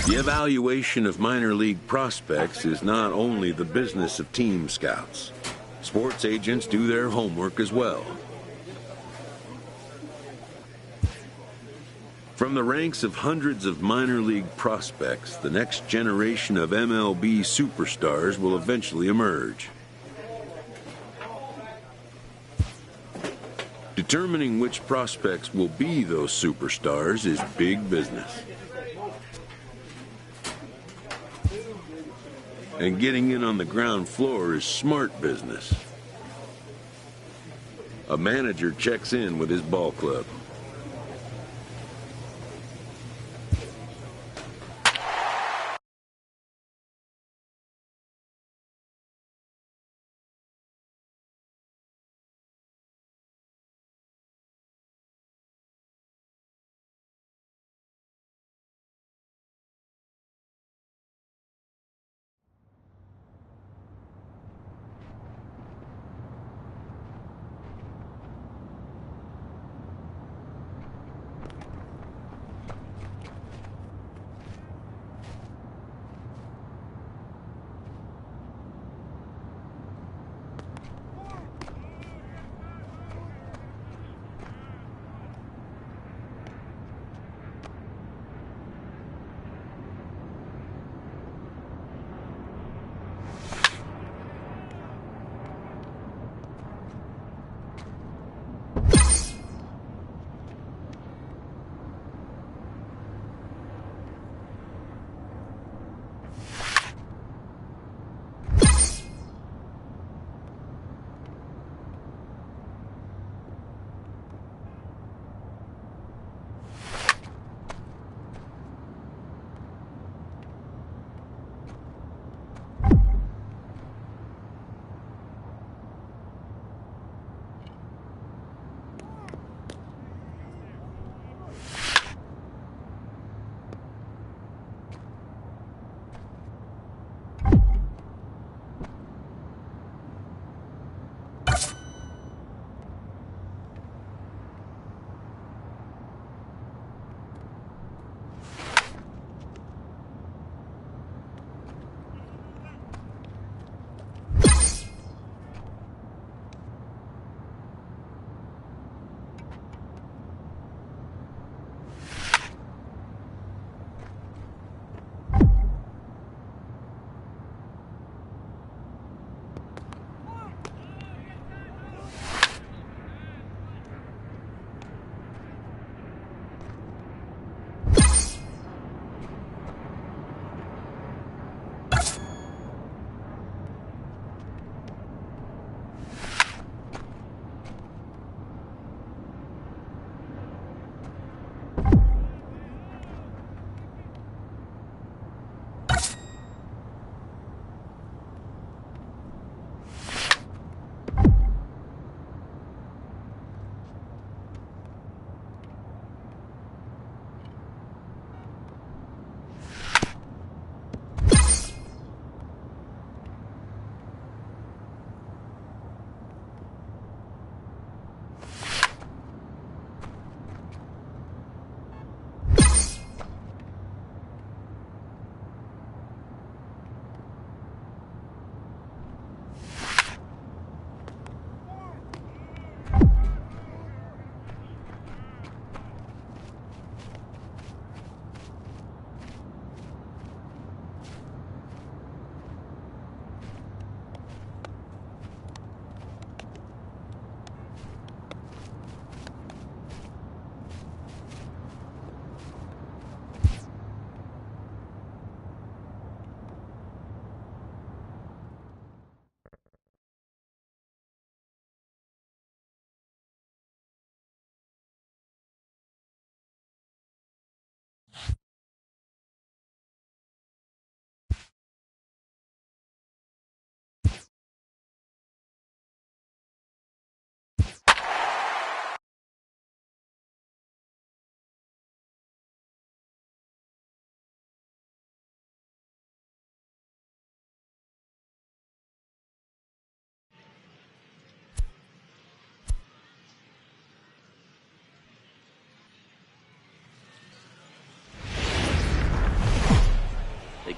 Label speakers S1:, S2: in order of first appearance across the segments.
S1: The evaluation of minor league prospects is not only the business of team scouts. Sports agents do their homework as well. From the ranks of hundreds of minor league prospects, the next generation of MLB superstars will eventually emerge. Determining which prospects will be those superstars is big business. And getting in on the ground floor is smart business. A manager checks in with his ball club.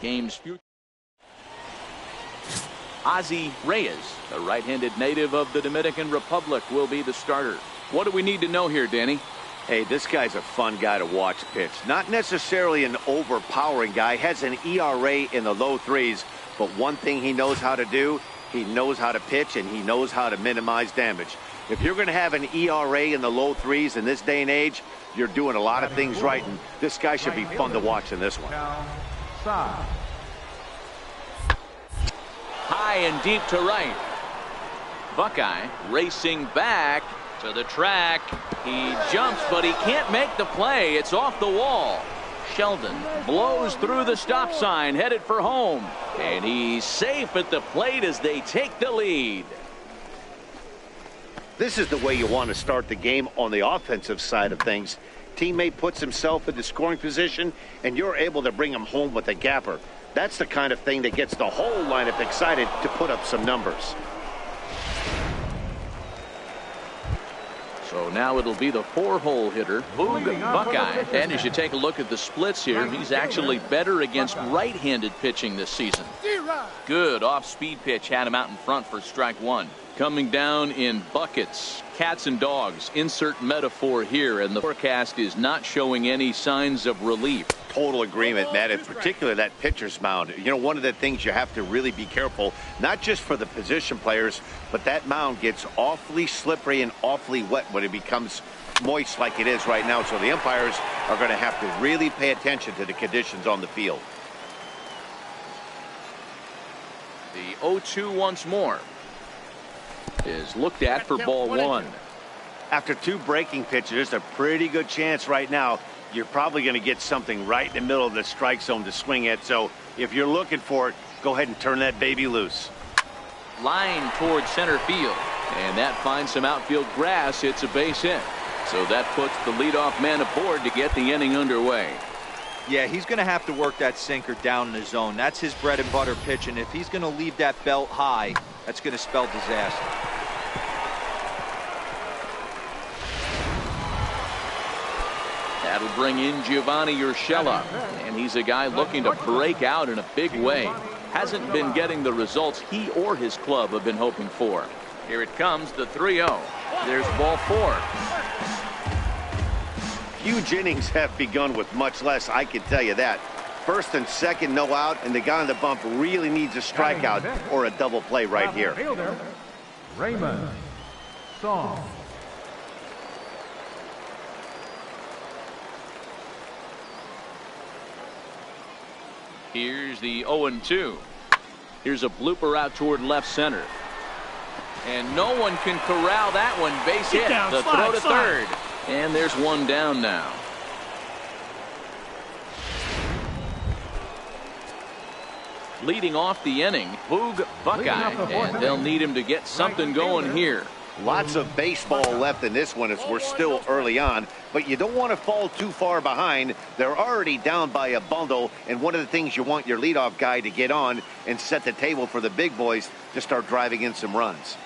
S2: game's future. Ozzie Reyes, a right-handed native of the Dominican Republic, will be the starter. What do we need to know here, Danny?
S3: Hey, this guy's a fun guy to watch pitch. Not necessarily an overpowering guy. Has an ERA in the low threes. But one thing he knows how to do, he knows how to pitch, and he knows how to minimize damage. If you're going to have an ERA in the low threes in this day and age, you're doing a lot of things right, and this guy should be fun to watch in this one.
S2: High and deep to right. Buckeye racing back to the track. He jumps, but he can't make the play. It's off the wall. Sheldon blows through the stop sign, headed for home. And he's safe at the plate as they take the lead.
S3: This is the way you want to start the game on the offensive side of things. Teammate puts himself in the scoring position, and you're able to bring him home with a gapper. That's the kind of thing that gets the whole lineup excited to put up some numbers.
S2: So now it'll be the 4-hole hitter, Boog Buckeye. And as you take a look at the splits here, he's actually better against right-handed pitching this season. Good off-speed pitch had him out in front for strike one. Coming down in buckets, cats and dogs, insert metaphor here, and the forecast is not showing any signs of relief.
S3: Total agreement, Matt, in particular that pitcher's mound. You know, one of the things you have to really be careful, not just for the position players, but that mound gets awfully slippery and awfully wet when it becomes moist like it is right now. So the umpires are going to have to really pay attention to the conditions on the field.
S2: The 0-2 once more is looked at for ball one.
S3: After two breaking pitches, there's a pretty good chance right now you're probably going to get something right in the middle of the strike zone to swing at. So if you're looking for it, go ahead and turn that baby loose.
S2: Line towards center field, and that finds some outfield grass. It's a base hit. So that puts the leadoff man aboard to get the inning underway.
S4: Yeah, he's going to have to work that sinker down in the zone. That's his bread and butter pitch, and if he's going to leave that belt high, that's going to spell disaster.
S2: That'll bring in Giovanni Urshela, and he's a guy looking to break out in a big way. Hasn't been getting the results he or his club have been hoping for. Here it comes, the 3-0. There's ball four.
S3: Huge innings have begun with much less, I can tell you that. First and second, no out, and the guy on the bump really needs a strikeout or a double play right here.
S5: Raymond Song.
S2: Here's the 0-2. Here's a blooper out toward left center. And no one can corral that one. Base hit. The throw to third. And there's one down now. Leading off the inning, Boog Buckeye. And they'll need him to get something going here.
S3: Lots of baseball left in this one as we're still early on, but you don't want to fall too far behind. They're already down by a bundle, and one of the things you want your leadoff guy to get on and set the table for the big boys to start driving in some runs.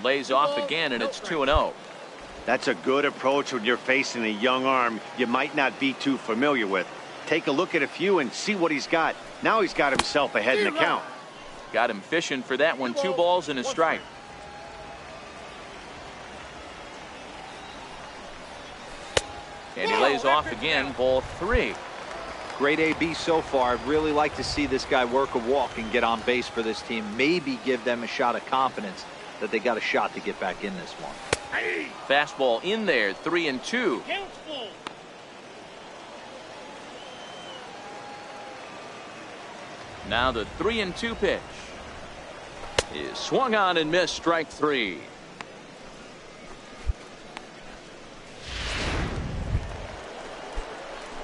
S2: Lays off again, and it's 2-0.
S3: That's a good approach when you're facing a young arm you might not be too familiar with. Take a look at a few and see what he's got. Now he's got himself ahead in the count.
S2: Got him fishing for that one. 2 balls and a strike. And he lays off again, ball 3.
S4: Great AB so far. I'd really like to see this guy work a walk and get on base for this team. Maybe give them a shot of confidence that they got a shot to get back in this one.
S2: Fastball in there, 3-2. Now the 3-2 pitch is swung on and missed, strike 3.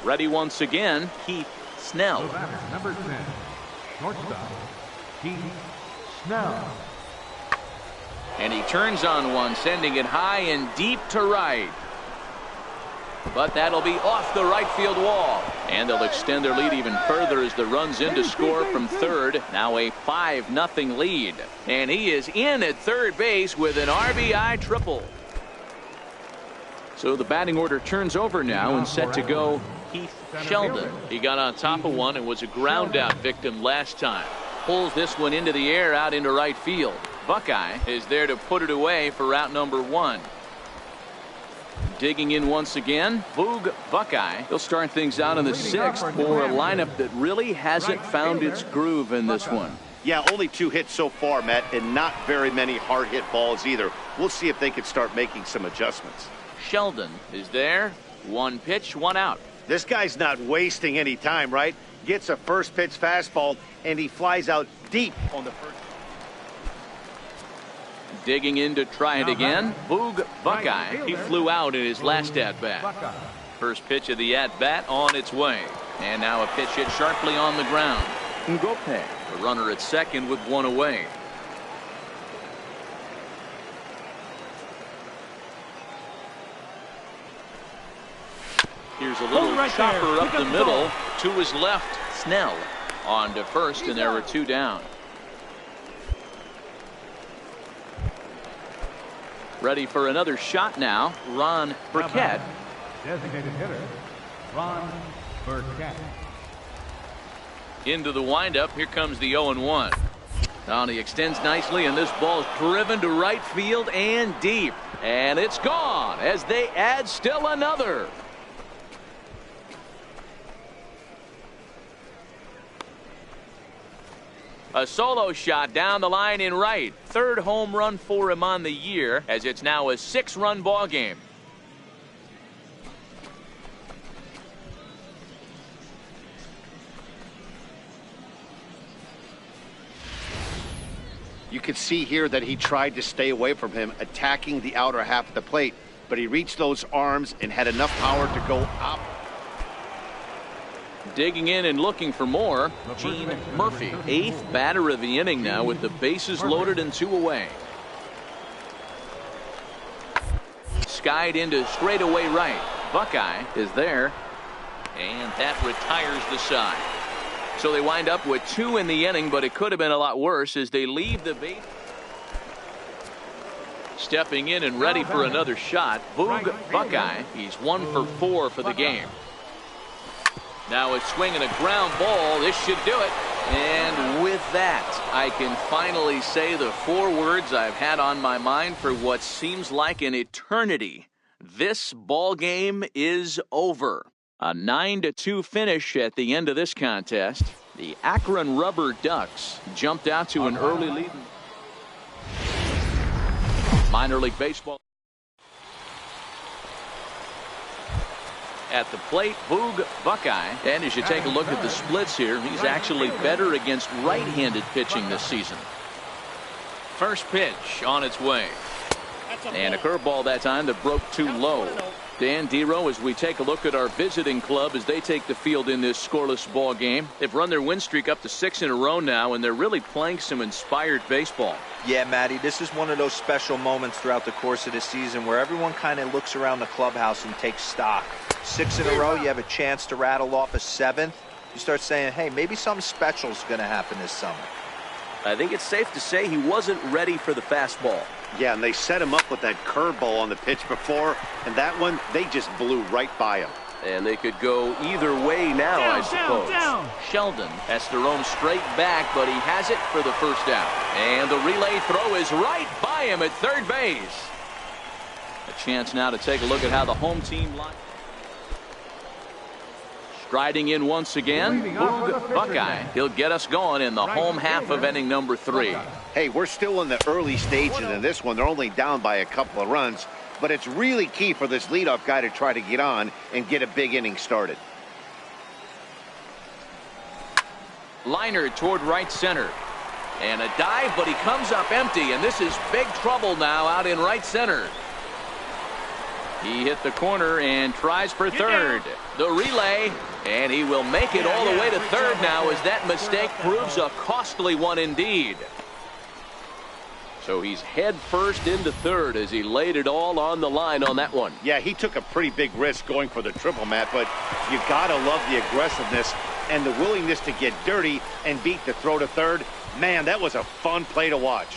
S2: Ready once again, Keith Snell.
S5: Number 10, shortstop, Keith Snell.
S2: And he turns on one, sending it high and deep to right. But that'll be off the right field wall. And they'll extend their lead even further as the runs in to score from third. Now a 5-0 lead. And he is in at third base with an RBI triple. So the batting order turns over now and set to go Keith Sheldon. He got on top of one and was a ground out victim last time. Pulls this one into the air out into right field. Buckeye is there to put it away for out number 1. Digging in once again, Boog Buckeye. He'll start things out in the 6th for a lineup that really hasn't found its groove in this one.
S3: Yeah, only 2 hits so far, Matt, and not very many hard hit balls either. We'll see if they can start making some adjustments.
S2: Sheldon is there. 1 pitch, 1 out.
S3: This guy's not wasting any time, right? Gets a first pitch fastball, and he flies out deep on the first.
S2: Digging in to try it again. Boog Buckeye. He flew out in his last at-bat. First pitch of the at-bat on its way. And now a pitch hit sharply on the ground. Ngope, the runner at second with 1 away. Here's a little chopper up the middle to his left. Snell on to first, and there are 2 down. Ready for another shot now. Ron Burkett.
S5: Designated hitter, Ron Burkett.
S2: Into the windup. Here comes the 0-1. Now he extends nicely, and this ball's driven to right field and deep. And it's gone as they add still another. A solo shot down the line in right. 3rd home run for him on the year, as it's now a 6-run ball game.
S3: You could see here that he tried to stay away from him, attacking the outer half of the plate, but he reached those arms and had enough power to go up.
S2: Digging in and looking for more, Gene Murphy. 8th batter of the inning now with the bases loaded and 2 away. Skied into straightaway right. Buckeye is there, and that retires the side. So they wind up with 2 in the inning, but it could have been a lot worse as they leave the base. Stepping in and ready for another shot, Boog Buckeye. He's 1 for 4 for the game. Now a swing and a ground ball. This should do it. And with that, I can finally say the 4 words I've had on my mind for what seems like an eternity. This ball game is over. A 9-2 finish at the end of this contest. The Akron Rubber Ducks jumped out to an early lead. Minor League Baseball. At the plate, Boog Buckeye. And as you take a look at the splits here, he's actually better against right-handed pitching this season. First pitch on its way. And a curveball that time that broke too low. Dan Dero, as we take a look at our visiting club as they take the field in this scoreless ball game. They've run their win streak up to 6 in a row now, and they're really playing some inspired baseball.
S4: Yeah, Matty, this is one of those special moments throughout the course of the season where everyone kind of looks around the clubhouse and takes stock. 6 in a row, you have a chance to rattle off a 7th. You start saying, hey, maybe something special is going to happen this summer.
S2: I think it's safe to say he wasn't ready for the fastball.
S3: Yeah, and they set him up with that curveball on the pitch before, and that one, they just blew right by him.
S2: And they could go either way now, I suppose. Sheldon has to roam straight back, but he has it for the first out. And the relay throw is right by him at third base. A chance now to take a look at how the home team line. Striding in once again, Boog Buckeye. He'll get us going in the home half of inning number 3.
S3: Hey, we're still in the early stages in this one. They're only down by a couple of runs, but it's really key for this leadoff guy to try to get on and get a big inning started.
S2: Liner toward right center. And a dive, but he comes up empty, and this is big trouble now out in right center. He hit the corner and tries for third. The relay, and he will make it all the way to third now as that mistake proves a costly one indeed. So he's head first into third as he laid it all on the line on that one.
S3: Yeah, he took a pretty big risk going for the triple, Matt, but you gotta love the aggressiveness and the willingness to get dirty and beat the throw to third. Man, that was a fun play to watch.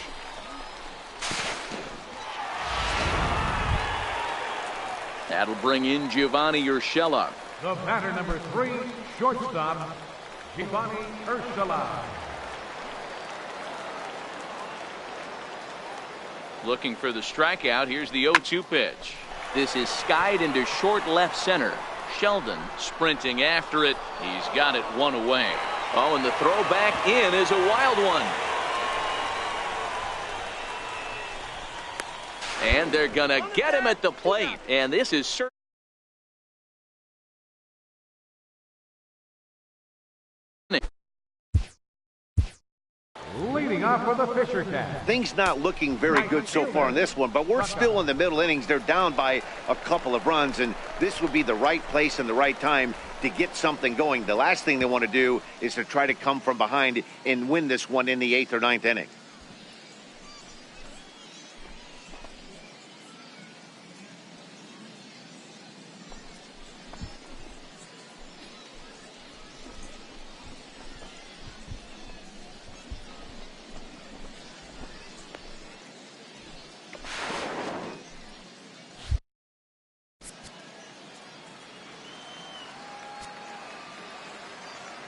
S2: That'll bring in Giovanni Urshela.
S5: The batter number 3, shortstop, Giovanni Urshela.
S2: Looking for the strikeout. Here's the 0-2 pitch. This is skied into short left center. Sheldon sprinting after it. He's got it one away. Oh, and the throw back in is a wild one. And they're going to get him at the plate. And this is certainly.
S5: Leading off for the Fisher Cats.
S3: Things not looking very good so far in this one, but we're still in the middle innings. They're down by a couple of runs, and this would be the right place and the right time to get something going. The last thing they want to do is to try to come from behind and win this one in the 8th or 9th inning.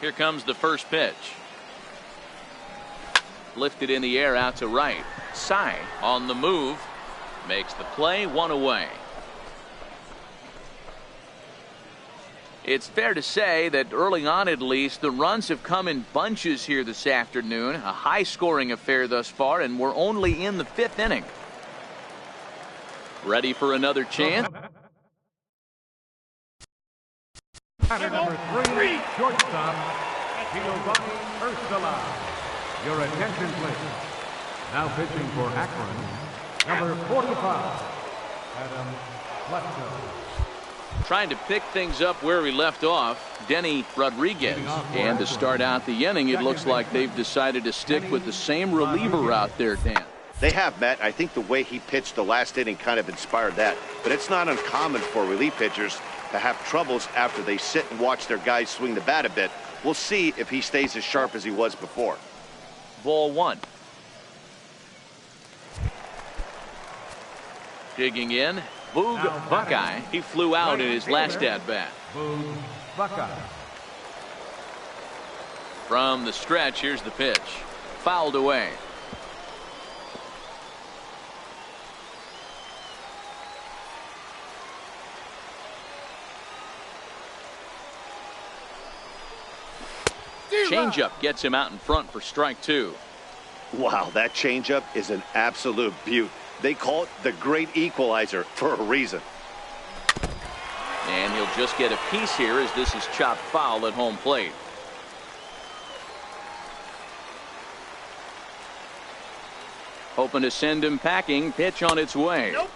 S2: Here comes the first pitch. Lifted in the air out to right. Sy on the move. Makes the play, one away. It's fair to say that early on at least the runs have come in bunches here this afternoon. A high scoring affair thus far, and we're only in the 5th inning. Ready for another chance?
S5: Batter number 3, shortstop, Giovanni Urshela. Your attention, please. Now pitching for Akron, number 45, Adam Fletcher.
S2: Trying to pick things up where we left off, Denny Rodriguez. And to start out the inning, it looks like they've decided to stick with the same reliever out there, Dan.
S3: They have, Matt. I think the way he pitched the last inning kind of inspired that. But it's not uncommon for relief pitchers to have troubles after they sit and watch their guys swing the bat a bit. We'll see if he stays as sharp as he was before.
S2: Ball one. Digging in, Boog Buckeye. He flew out in his last at-bat.
S5: Boog Buckeye.
S2: From the stretch, here's the pitch. Fouled away. Changeup gets him out in front for strike 2.
S3: Wow, that changeup is an absolute beaut. They call it the great equalizer for a reason.
S2: And he'll just get a piece here as this is chopped foul at home plate. Hoping to send him packing. Pitch on its way. Nope.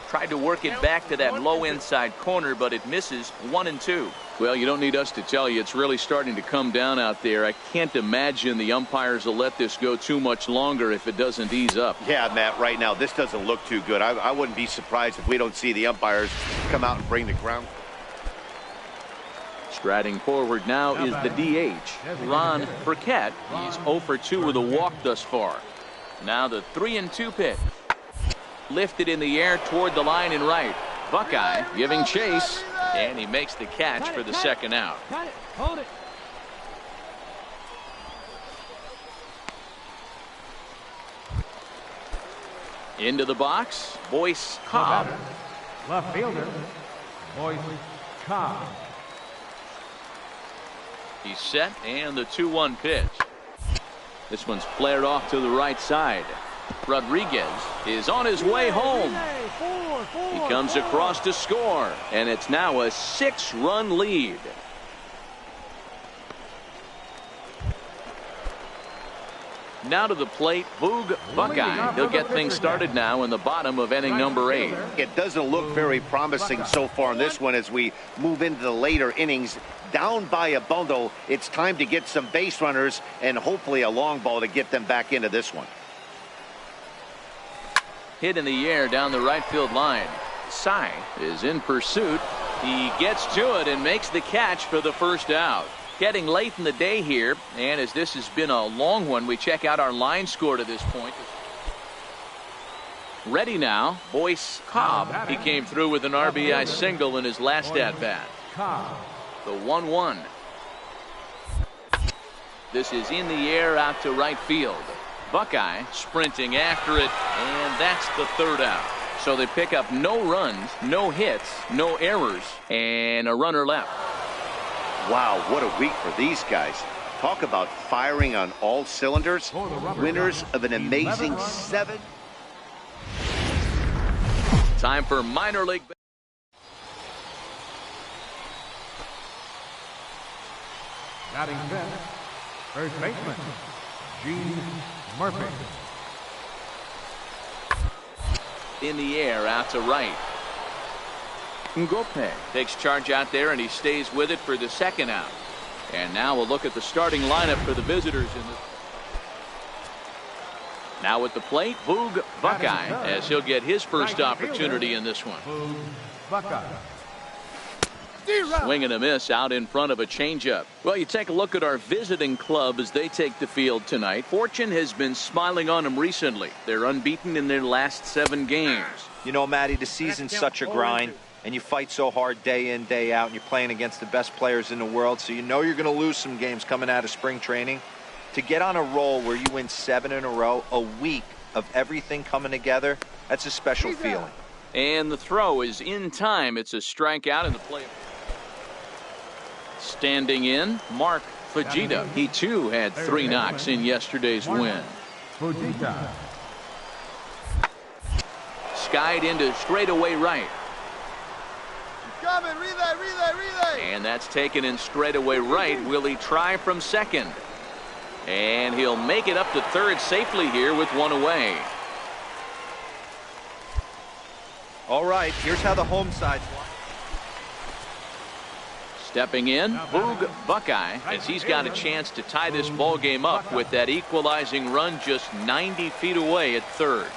S2: Tried to work it back to that low inside corner, but it misses. 1-2. Well, you don't need us to tell you it's really starting to come down out there. I can't imagine the umpires will let this go too much longer if it doesn't ease up.
S3: Yeah, Matt, right now this doesn't look too good. I wouldn't be surprised if we don't see the umpires come out and bring the ground.
S2: Striding forward now is the DH, Ron Burkett. He's 0 for 2 with a walk thus far. Now the 3-2 pitch. Lifted in the air toward the line and right. Buckeye giving chase, and he makes the catch for the second out.
S6: Got it. Hold it.
S2: Into the box, Boyce Cobb.
S5: Left fielder, Boyce Cobb.
S2: He's set, and the 2-1 pitch. This one's flared off to the right side. Rodriguez is on his way home. He comes across to score, and it's now a 6-run lead. Now to the plate, Boog Buckeye. He'll get things started now in the bottom of inning number 8.
S3: It doesn't look very promising so far in this one as we move into the later innings. Down by a bundle, it's time to get some base runners and hopefully a long ball to get them back into this one.
S2: Hit in the air down the right field line. Sy is in pursuit. He gets to it and makes the catch for the first out. Getting late in the day here, and as this has been a long one, we check out our line score to this point. Ready now, Boyce Cobb. He came through with an RBI single in his last at-bat.
S5: Cobb.
S2: The 1-1. This is in the air out to right field. Buckeye sprinting after it, and that's the third out. So they pick up no runs, no hits, no errors, and a runner left.
S3: Wow, what a week for these guys. Talk about firing on all cylinders. Winners of an amazing 7.
S2: Time for minor league.
S5: Batting fifth, first baseman, Gene Murphy.
S2: In the air out to right. Ngope takes charge out there, and he stays with it for the second out. And now we'll look at the starting lineup for the visitors in the. Now at the plate, Boog Buckeye, as he'll get his first opportunity in this one.
S5: Boog Buckeye.
S2: Swing and a miss out in front of a changeup. Well, you take a look at our visiting club as they take the field tonight. Fortune has been smiling on them recently. They're unbeaten in their last 7 games.
S4: You know, Matty, the season's such a grind, and you fight so hard day in, day out, and you're playing against the best players in the world, so you know you're going to lose some games coming out of spring training. To get on a roll where you win 7 in a row, a week of everything coming together, that's a special feeling.
S2: And the throw is in time. It's a strikeout in the play. Standing in, Mark Fujita. He too had 3 knocks in yesterday's win.
S5: Fujita.
S2: Skied into straightaway right.
S6: Coming, relay.
S2: And that's taken in straightaway right. Will he try from second? And he'll make it up to third safely here with 1 away.
S4: All right, here's how the home side's line.
S2: Stepping in, Boog Buckeye, as he's got a chance to tie this ball game up with that equalizing run just 90 feet away at third.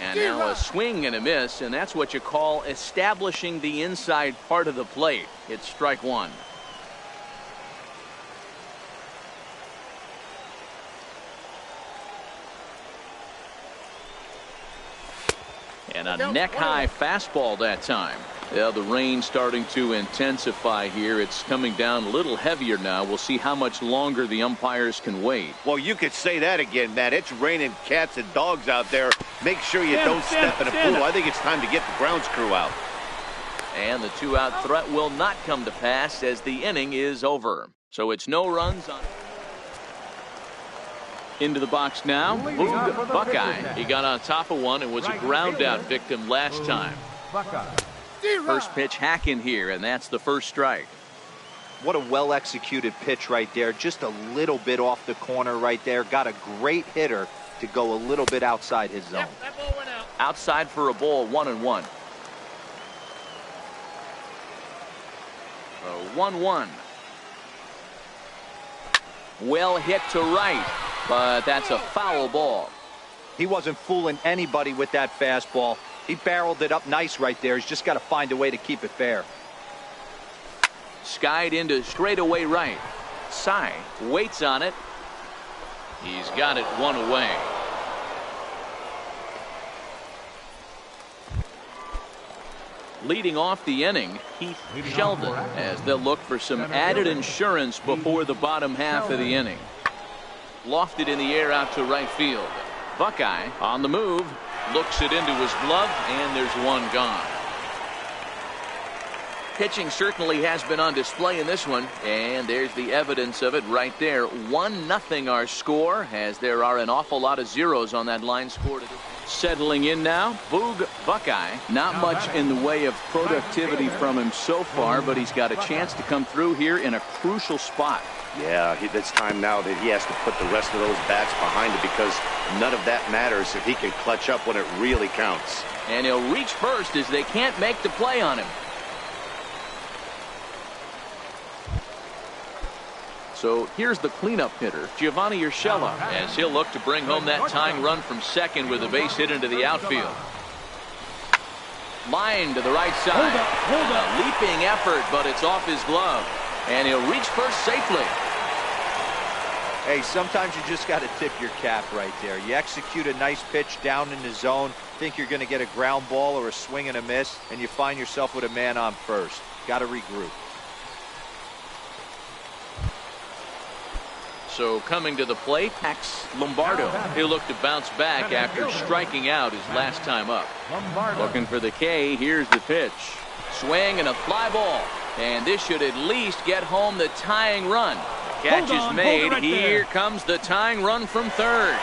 S2: And now a swing and a miss, and that's what you call establishing the inside part of the plate. It's strike 1. And a neck-high fastball that time. Yeah, the rain starting to intensify here. It's coming down a little heavier now. We'll see how much longer the umpires can wait.
S3: Well, you could say that again, Matt. It's raining cats and dogs out there. Make sure you don't step in a pool. I think it's time to get the grounds crew out.
S2: And the 2-out threat will not come to pass as the inning is over. So it's no runs on. Into the box now, Boog Buckeye. He got on top of one and was a ground out victim last time. First pitch hack in here, and that's the first strike.
S4: What a well-executed pitch right there. Just a little bit off the corner right there. Got a great hitter to go a little bit outside his zone.
S6: That ball went out.
S2: Outside for a ball, 1-1. 1-1. Well hit to right, but that's a foul ball.
S4: He wasn't fooling anybody with that fastball. He barreled it up nice right there. He's just got to find a way to keep it fair.
S2: Skied into straightaway right. Sy waits on it. He's got it 1 away. Leading off the inning, Heath Sheldon, as they'll look for some added insurance before the bottom half of the inning. Lofted in the air out to right field. Buckeye on the move. Looks it into his glove, and there's one gone. Pitching certainly has been on display in this one, and there's the evidence of it right there. 1-0 our score, as there are an awful lot of zeros on that line score. Settling in now, Boog Buckeye. Not much in the way of productivity from him so far, but he's got a chance to come through here in a crucial spot.
S3: Yeah, it's time now that he has to put the rest of those bats behind it, because none of that matters if he can clutch up when it really counts.
S2: And he'll reach first as they can't make the play on him. So here's the cleanup hitter, Giovanni Urshela, as he'll look to bring home that tying run from second with a base hit into the outfield. Line to the right side. A leaping effort, but it's off his glove. And he'll reach first safely.
S4: Hey, sometimes you just got to tip your cap right there. You execute a nice pitch down in the zone, think you're going to get a ground ball or a swing and a miss, and you find yourself with a man on first. Got to regroup.
S2: So coming to the plate, Max Lombardo. He'll look to bounce back after striking out his last time up. Looking for the K. Here's the pitch. Swing and a fly ball. And this should at least get home the tying run. Catch is made. Here comes the tying run from third.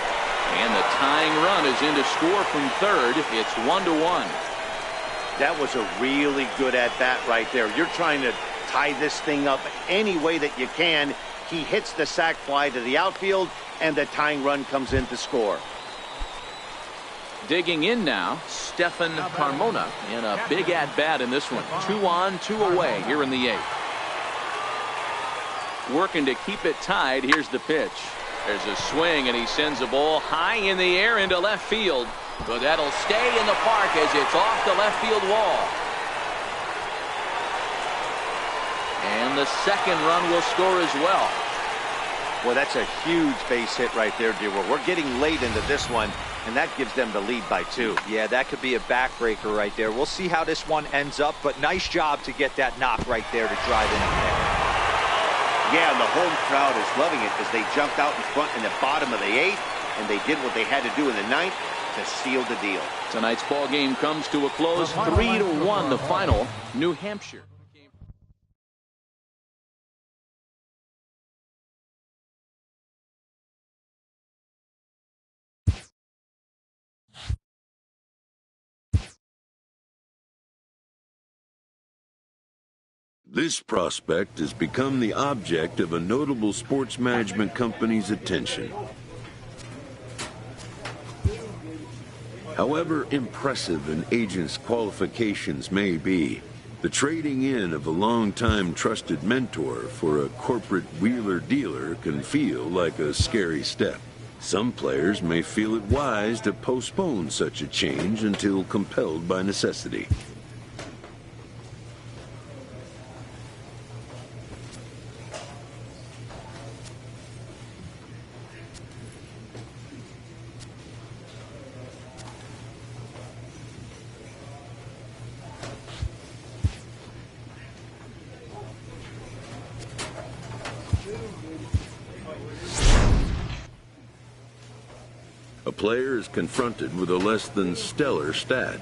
S2: And the tying run is in to score from third. It's 1-1.
S3: That was a really good at-bat right there. You're trying to tie this thing up any way that you can. He hits the sac fly to the outfield, and the tying run comes in to score.
S2: Digging in now, Stephen Carmona in a big at-bat in this one. 2 on, 2 away here in the 8th. Working to keep it tied. Here's the pitch. There's a swing, and he sends a ball high in the air into left field. But that'll stay in the park as it's off the left field wall. And the second run will score as well.
S3: Well, that's a huge base hit right there, Dewar. We're getting late into this one, and that gives them the lead by 2.
S4: Yeah, that could be a backbreaker right there. We'll see how this one ends up, but nice job to get that knock right there to drive in the pick.
S3: Yeah, and the home crowd is loving it as they jumped out in front in the bottom of the 8th, and they did what they had to do in the 9th to seal the deal.
S2: Tonight's ball game comes to a close. 3-1 the final. New Hampshire.
S1: This prospect has become the object of a notable sports management company's attention. However impressive an agent's qualifications may be, the trading in of a long-time trusted mentor for a corporate wheeler-dealer can feel like a scary step. Some players may feel it wise to postpone such a change until compelled by necessity. A player is confronted with a less than stellar stat.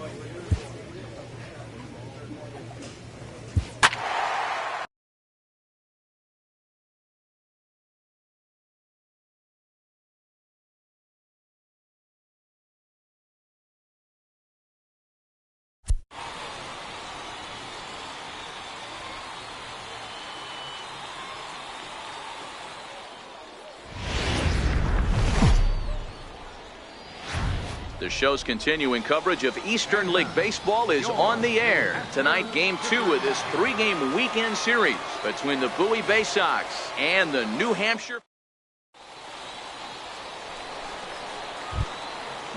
S2: The show's continuing coverage of Eastern League Baseball is on the air. Tonight, Game 2 of this 3-game weekend series between the Bowie Bay Sox and the New Hampshire.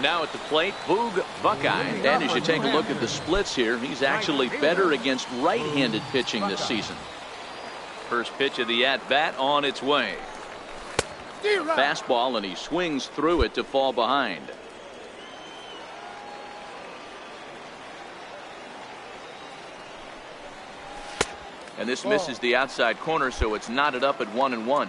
S2: Now at the plate, Boog Buckeye. And as you take a look at the splits here, he's actually better against right-handed pitching this season. First pitch of the at-bat on its way. A fastball, and he swings through it to fall behind. And this misses the outside corner, so it's knotted up at 1-1.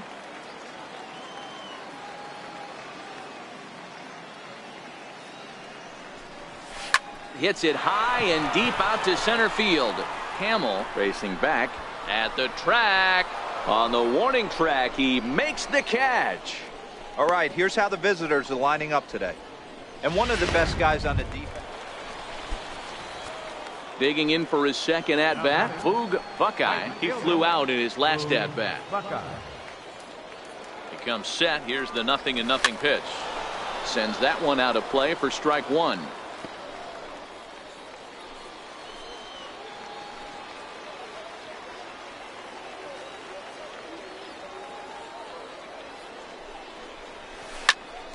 S2: Hits it high and deep out to center field. Hamill racing back at the track. On the warning track, he makes the catch.
S4: All right, here's how the visitors are lining up today. And one of the best guys on the defense.
S2: Digging in for his second at-bat, Boog Buckeye. He flew out in his last at-bat. He comes set. Here's the 0-0 pitch. Sends that one out of play for strike 1.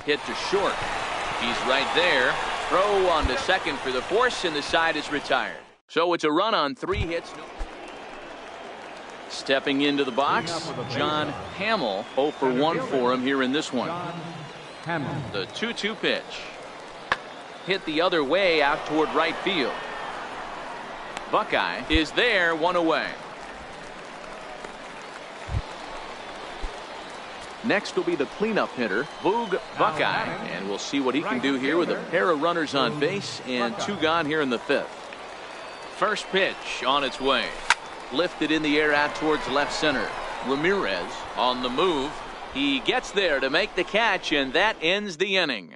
S2: Hit to short. He's right there. Throw on to second for the force, and the side is retired. So it's a run on 3 hits. Stepping into the box, John Hamill. 0 for 1 for him here in this one. The 2-2 pitch. Hit the other way out toward right field. Buckeye is there, 1 away. Next will be the cleanup hitter, Boog Buckeye. And we'll see what he can do here with a pair of runners on base and 2 gone here in the 5th. First pitch on its way. Lifted in the air out towards left center. Ramirez on the move. He gets there to make the catch, and that ends the inning.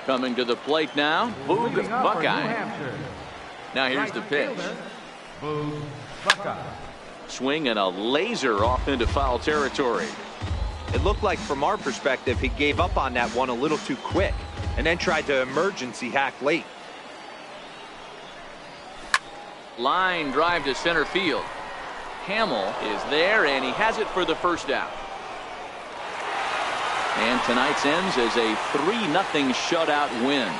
S2: Coming to the plate now, Boog Buckeye. Now here's the pitch.
S5: Boog Buckeye.
S2: Swing and a laser off into foul territory.
S4: It looked like from our perspective he gave up on that one a little too quick and then tried to emergency hack late.
S2: Line drive to center field. Hamill is there, and he has it for the first out. And tonight's ends as a 3-0 shutout win.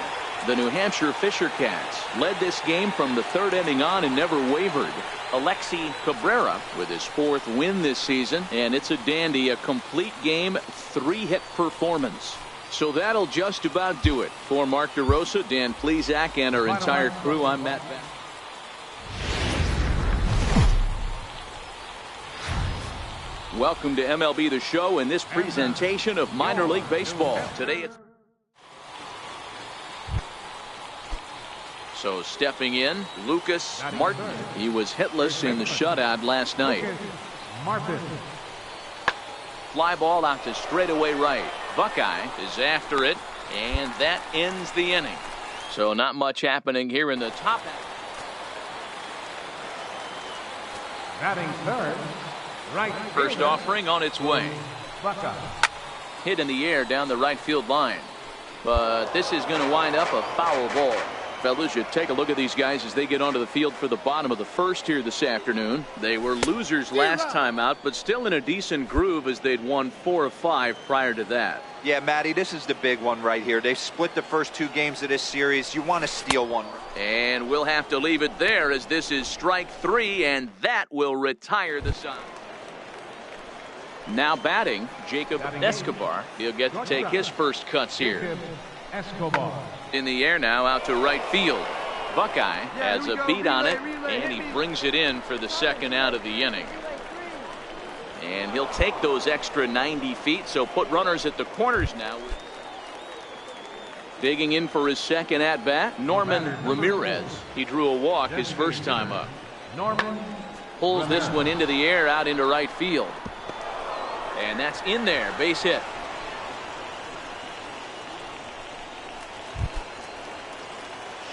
S2: The New Hampshire Fisher Cats led this game from the 3rd inning on and never wavered. Alexi Cabrera with his 4th win this season, and it's a dandy, a complete game 3-hit performance. So that'll just about do it. For Mark DeRosa, Dan Plesac, and our entire crew, I'm Matt Beck. Welcome to MLB the Show and this presentation of minor league baseball. Today it's so stepping in, Lucas Martin. He was hitless in the shutout last night. Fly ball out to straightaway right. Buckeye is after it, and that ends the inning. So not much happening here in the top half.
S5: Batting third. Right.
S2: First offering on its way.
S5: Buckeye.
S2: Hit in the air down the right field line. But this is going to wind up a foul ball. Fellas, you take a look at these guys as they get onto the field for the bottom of the 1st here this afternoon. They were losers last time out, but still in a decent groove as they'd won 4 of 5 prior to that.
S4: Yeah, Matty, this is the big one right here. They've split the first 2 games of this series. You want to steal one.
S2: And we'll have to leave it there as this is strike 3, and that will retire the side. Now batting, Jacob Escobar. He'll get to take his first cuts here.
S5: Escobar.
S2: In the air now out to right field. Buckeye has a beat on it, and he brings it in for the 2nd out of the inning. And he'll take those extra 90 feet, so put runners at the corners now. Digging in for his 2nd at bat, Norman Ramirez. He drew a walk his first time up.
S5: Norman
S2: pulls this one into the air out into right field. And that's in there, base hit.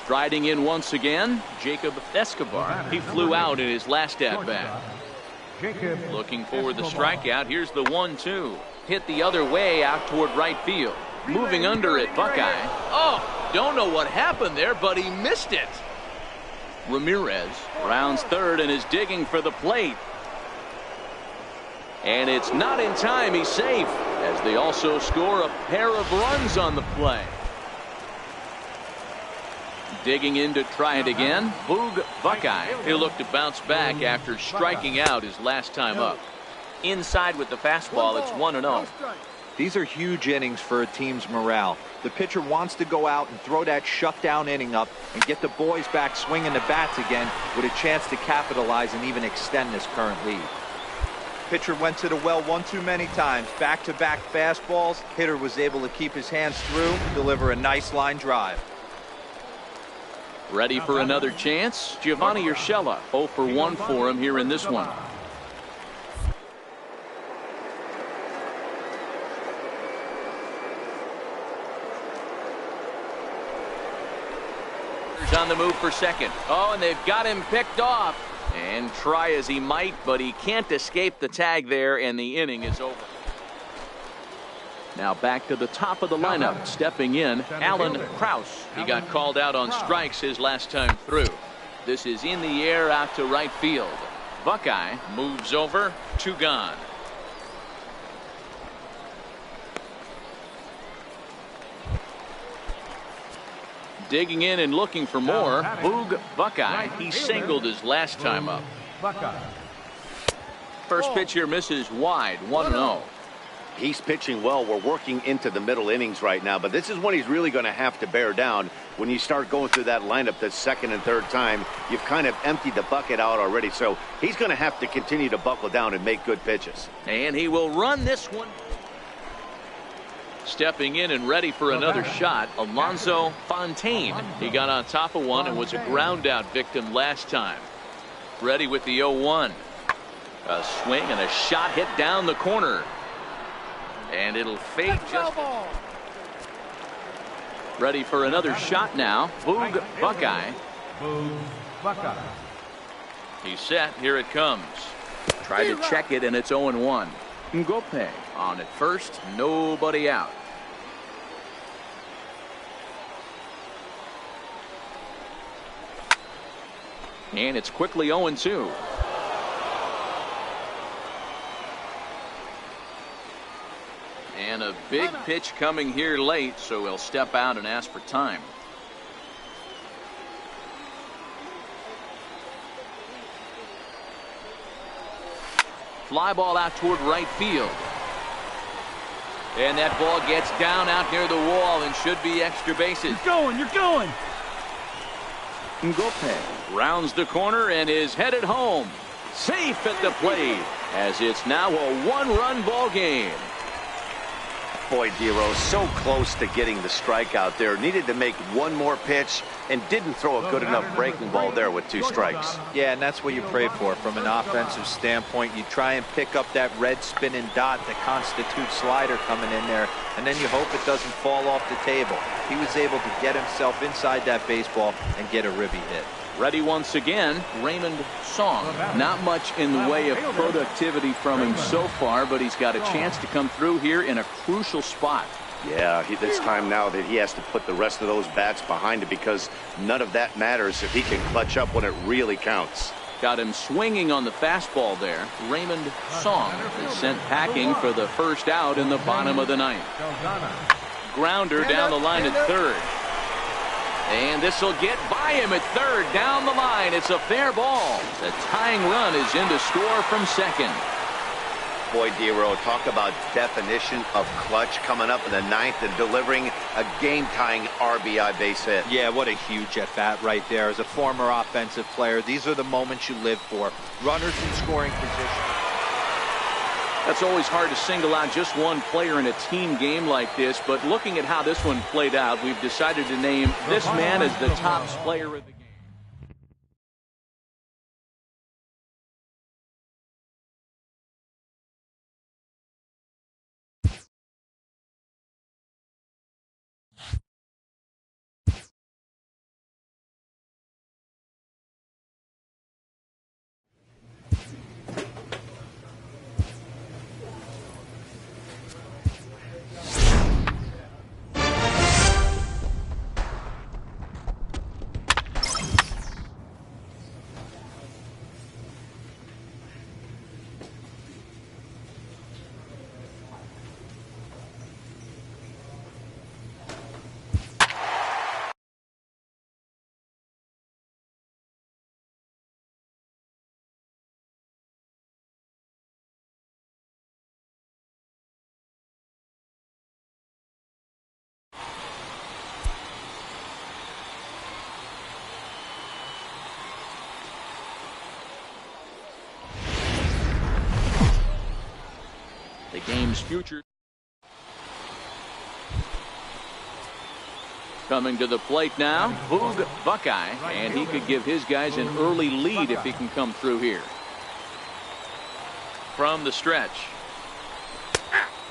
S2: Striding in once again, Jacob Escobar. He flew out in his last at bat. Looking for the strikeout. Here's the 1-2. Hit the other way out toward right field. Moving under it, Buckeye. Oh, don't know what happened there, but he missed it. Ramirez rounds 3rd and is digging for the plate. And it's not in time. He's safe as they also score a pair of runs on the play. Digging in to try it again, Boog Buckeye. He'll look to bounce back after striking out his last time up. Inside with the fastball, it's 1-0.
S4: These are huge innings for a team's morale. The pitcher wants to go out and throw that shutdown inning up and get the boys back swinging the bats again with a chance to capitalize and even extend this current lead. Pitcher went to the well one too many times. Back-to-back fastballs. Hitter was able to keep his hands through, deliver a nice line drive.
S2: Ready for another chance? Giovanni Urshela, 0 for 1 for him here in this one. On the move for 2nd. Oh, and they've got him picked off. And try as he might, but he can't escape the tag there, and the inning is over. Now back to the top of the lineup. Stepping in, Alan Krause. He got called out on strikes his last time through. This is in the air out to right field. Buckeye moves over, 2 gone. Digging in and looking for more, Boog Buckeye. He singled his last time up. First pitch here misses wide, 1-0.
S3: He's pitching well. We're working into the middle innings right now, but this is when he's really going to have to bear down. When you start going through that lineup the second and third time, you've kind of emptied the bucket out already, so he's going to have to continue to buckle down and make good pitches.
S2: And he will run this one. Stepping in and ready for another shot, Alonzo Fontaine. He got on top of one and was a ground out victim last time. Ready with the 0-1. A swing and a shot hit down the corner. And it'll fade just. Ready for another shot now. Boog Buckeye.
S5: Boog Buckeye.
S2: He's set. Here it comes. Tried to check it, and it's 0-1. Ngope on at first. Nobody out. And it's quickly 0-2. And a big pitch coming here late, so he'll step out and ask for time. Fly ball out toward right field. And that ball gets down out near the wall and should be extra bases.
S7: You're going.
S2: Ngope rounds the corner and is headed home. Safe at the plate, as it's now a one-run ball game.
S3: Boy, Dero, so close to getting the strikeout there. Needed to make one more pitch and didn't throw a good enough breaking ball there with 2 strikes.
S4: Yeah, and that's what you pray for from an offensive standpoint. You try and pick up that red spinning dot that constitutes slider coming in there, and then you hope it doesn't fall off the table. He was able to get himself inside that baseball and get a ribby hit.
S2: Ready once again, Raymond Song. Not much in the way of productivity from him so far, but he's got a chance to come through here in a crucial spot.
S3: Yeah, it's time now that he has to put the rest of those bats behind it, because none of that matters if he can clutch up when it really counts.
S2: Got him swinging on the fastball there. Raymond Song is sent packing for the first out in the bottom of the 9th. Grounder down the line at third. And this will get by him at third. Down the line. It's a fair ball. The tying run is in to score from second.
S3: Boy, Dero, talk about definition of clutch coming up in the 9th and delivering a game-tying RBI base hit.
S4: Yeah, what a huge at-bat right there. As a former offensive player, these are the moments you live for. Runners in scoring position.
S2: That's always hard to single out just one player in a team game like this, but looking at how this one played out, we've decided to name this man as the top player of the game. The game's future. Coming to the plate now, Boog Buckeye, and he could give his guys an early lead if he can come through here. From the stretch.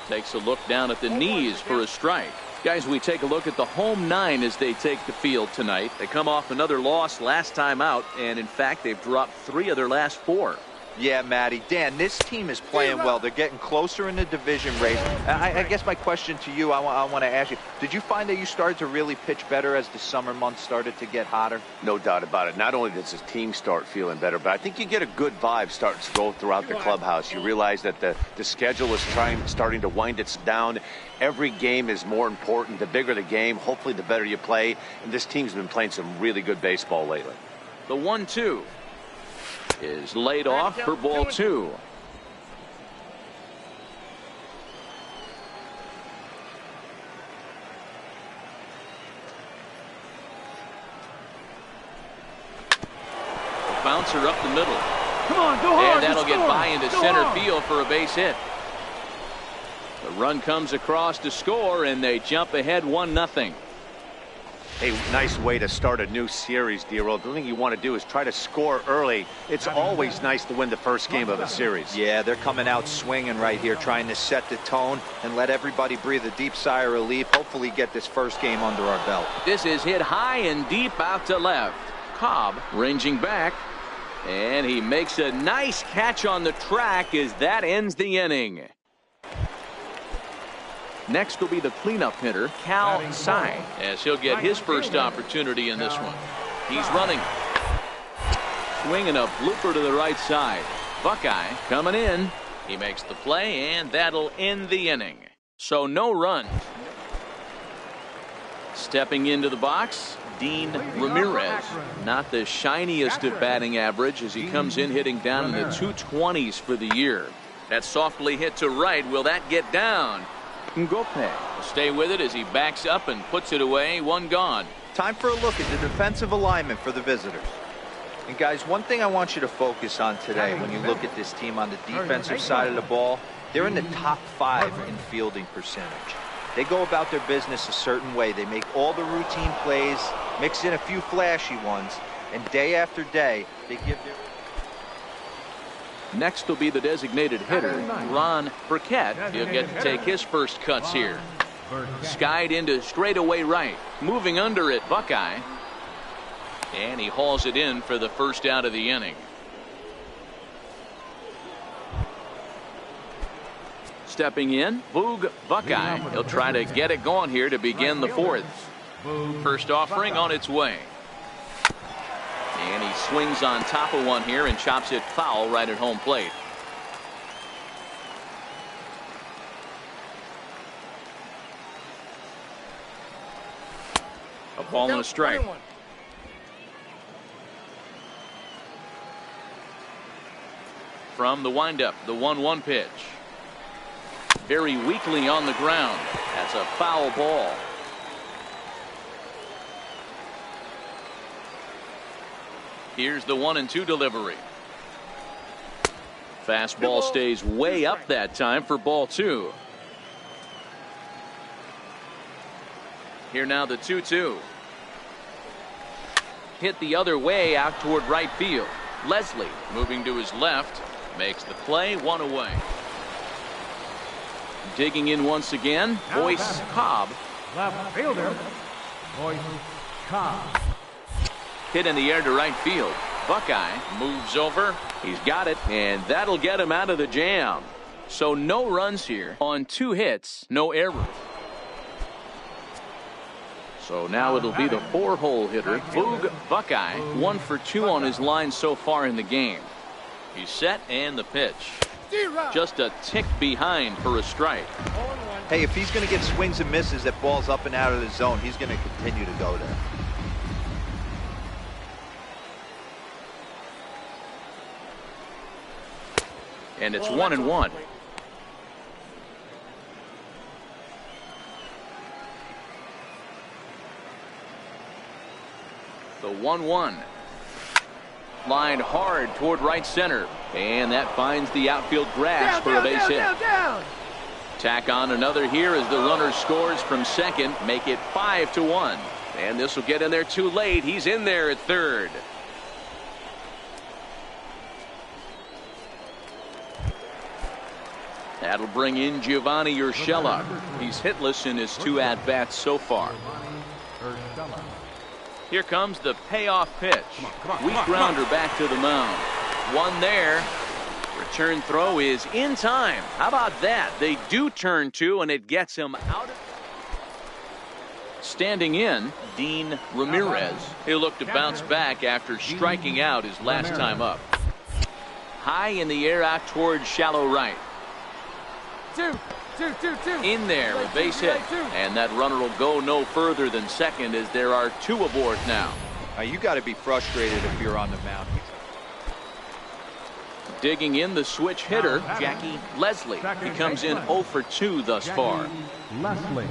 S2: Takes a look down at the knees for a strike. Guys, we take a look at the home 9 as they take the field tonight. They come off another loss last time out, and in fact, they've dropped 3 of their last 4.
S4: Yeah, Matty. Dan, this team is playing well. They're getting closer in the division race. I guess my question to you, I want to ask you, did you find that you started to really pitch better as the summer months started to get hotter?
S3: No doubt about it. Not only does his team start feeling better, but I think you get a good vibe starting to go throughout the clubhouse. You realize that the schedule is starting to wind its down. Every game is more important. The bigger the game, hopefully the better you play. And this team's been playing some really good baseball lately.
S2: The 1-2 is laid off for ball 2. bouncer up the middle.
S5: Come on, go hard.
S2: And that'll get by into center field for a base hit. The run comes across to score, and they jump ahead 1-0.
S3: Hey, nice way to start a new series, D-Roll. The thing you want to do is try to score early. It's always nice to win the first game of a series.
S4: Yeah, they're coming out swinging right here, trying to set the tone and let everybody breathe a deep sigh of relief. Hopefully get this first game under our belt.
S2: This is hit high and deep out to left. Cobb ranging back, and he makes a nice catch on the track as that ends the inning. Next will be the cleanup hitter, Cal Sy, as he'll get his first opportunity in this one. He's running. Swinging a blooper to the right side. Buckeye coming in. He makes the play, and that'll end the inning. So no runs. Stepping into the box, Dean Ramirez. Not the shiniest of batting average as he comes in hitting down in the 220s for the year. That's softly hit to right. Will that get down? Ngope will stay with it as he backs up and puts it away. One gone.
S4: Time for a look at the defensive alignment for the visitors. And guys, one thing I want you to focus on today when you look at this team on the defensive side of the ball, they're in the top 5 in fielding percentage. They go about their business a certain way. They make all the routine plays, mix in a few flashy ones, and day after day, they give their...
S2: Next will be the designated hitter, Ron Burkett. He'll get to take his first cuts here. Skied into straightaway right. Moving under it, Buckeye. And he hauls it in for the first out of the inning. Stepping in, Boog Buckeye. He'll try to get it going here to begin the fourth. First offering on its way. And he swings on top of one here and chops it foul right at home plate. A ball and a strike. From the windup, the 1-1 pitch. Very weakly on the ground. That's a foul ball. Here's the 1-2 delivery. Fastball stays way up that time for ball 2. Here now the 2-2. Hit the other way out toward right field. Leslie moving to his left makes the play, 1 away. Digging in once again, Boyce Cobb.
S5: Left fielder, Boyce Cobb.
S2: Hit in the air to right field. Buckeye moves over. He's got it, and that'll get him out of the jam. So no runs here on 2 hits, no errors. So now it'll be the 4-hole hitter, Boog Buckeye, 1 for 2 on his line so far in the game. He's set, and the pitch. Just a tick behind for a strike.
S4: Hey, if he's going to get swings and misses that balls up and out of the zone, he's going to continue to go there.
S2: And it's 1-1. The 1-1. Lined hard toward right center. And that finds the outfield grass for a base hit. Tack on another here as the runner scores from second. Make it 5-1. And this will get in there too late. He's in there at third. That'll bring in Giovanni Urshela. He's hitless in his 2 at-bats so far. Here comes the payoff pitch. Weak grounder back to the mound. One there. Return throw is in time. How about that? They do turn 2, and it gets him out of. Standing in, Dean Ramirez. He'll look to bounce back after striking out his last time up. High in the air out towards shallow right. In there, a base hit. And that runner will go no further than second as there are 2 aboard now.
S4: You got to be frustrated if you're on the mound.
S2: Digging in the switch hitter, Jackie Leslie. He comes in 0 for 2 thus far.
S5: Leslie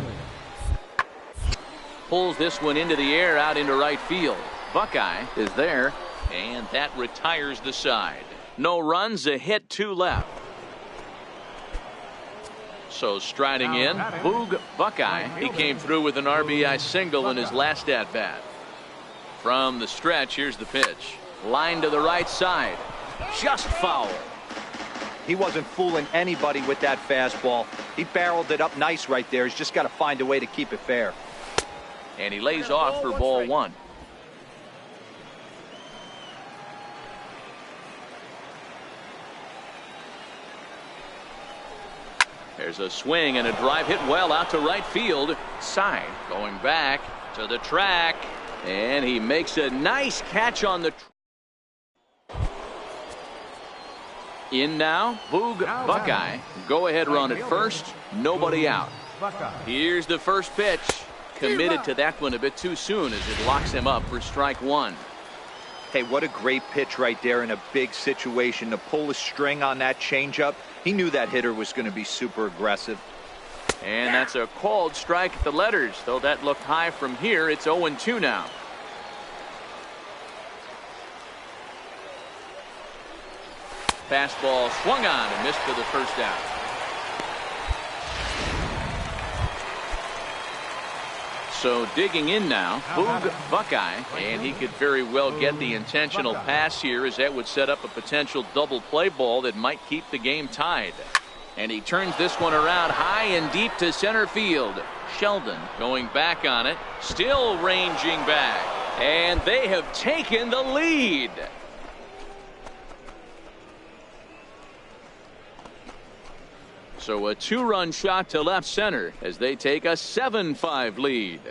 S2: Pulls this one into the air out into right field. Buckeye is there, And that retires the side. No runs, a hit, 2 left. So striding in, Boog Buckeye. He came through with an RBI single in his last at-bat. From the stretch, here's the pitch. Line to the right side. Just foul.
S4: He wasn't fooling anybody with that fastball. He barreled it up nice right there. He's just got to find a way to keep it fair.
S2: And he lays off for ball 1. There's a swing and a drive hit well out to right field. Side going back to the track. And he makes a nice catch on the in now. Boog Buckeye. Go ahead run at first. Nobody out. Here's the first pitch. Committed to that one a bit too soon as it locks him up for strike 1.
S4: Hey, what a great pitch right there in a big situation to pull a string on that changeup. He knew that hitter was going to be super aggressive.
S2: And that's a called strike at the letters, though that looked high from here. It's 0-2 now. Fastball swung on and missed for the first out. So digging in now, Boog Buckeye, and he could very well get the intentional pass here, as that would set up a potential double play ball that might keep the game tied. And he turns this one around high and deep to center field. Sheldon going back on it, still ranging back, and they have taken the lead. So a 2-run shot to left center as they take a 7-5 lead.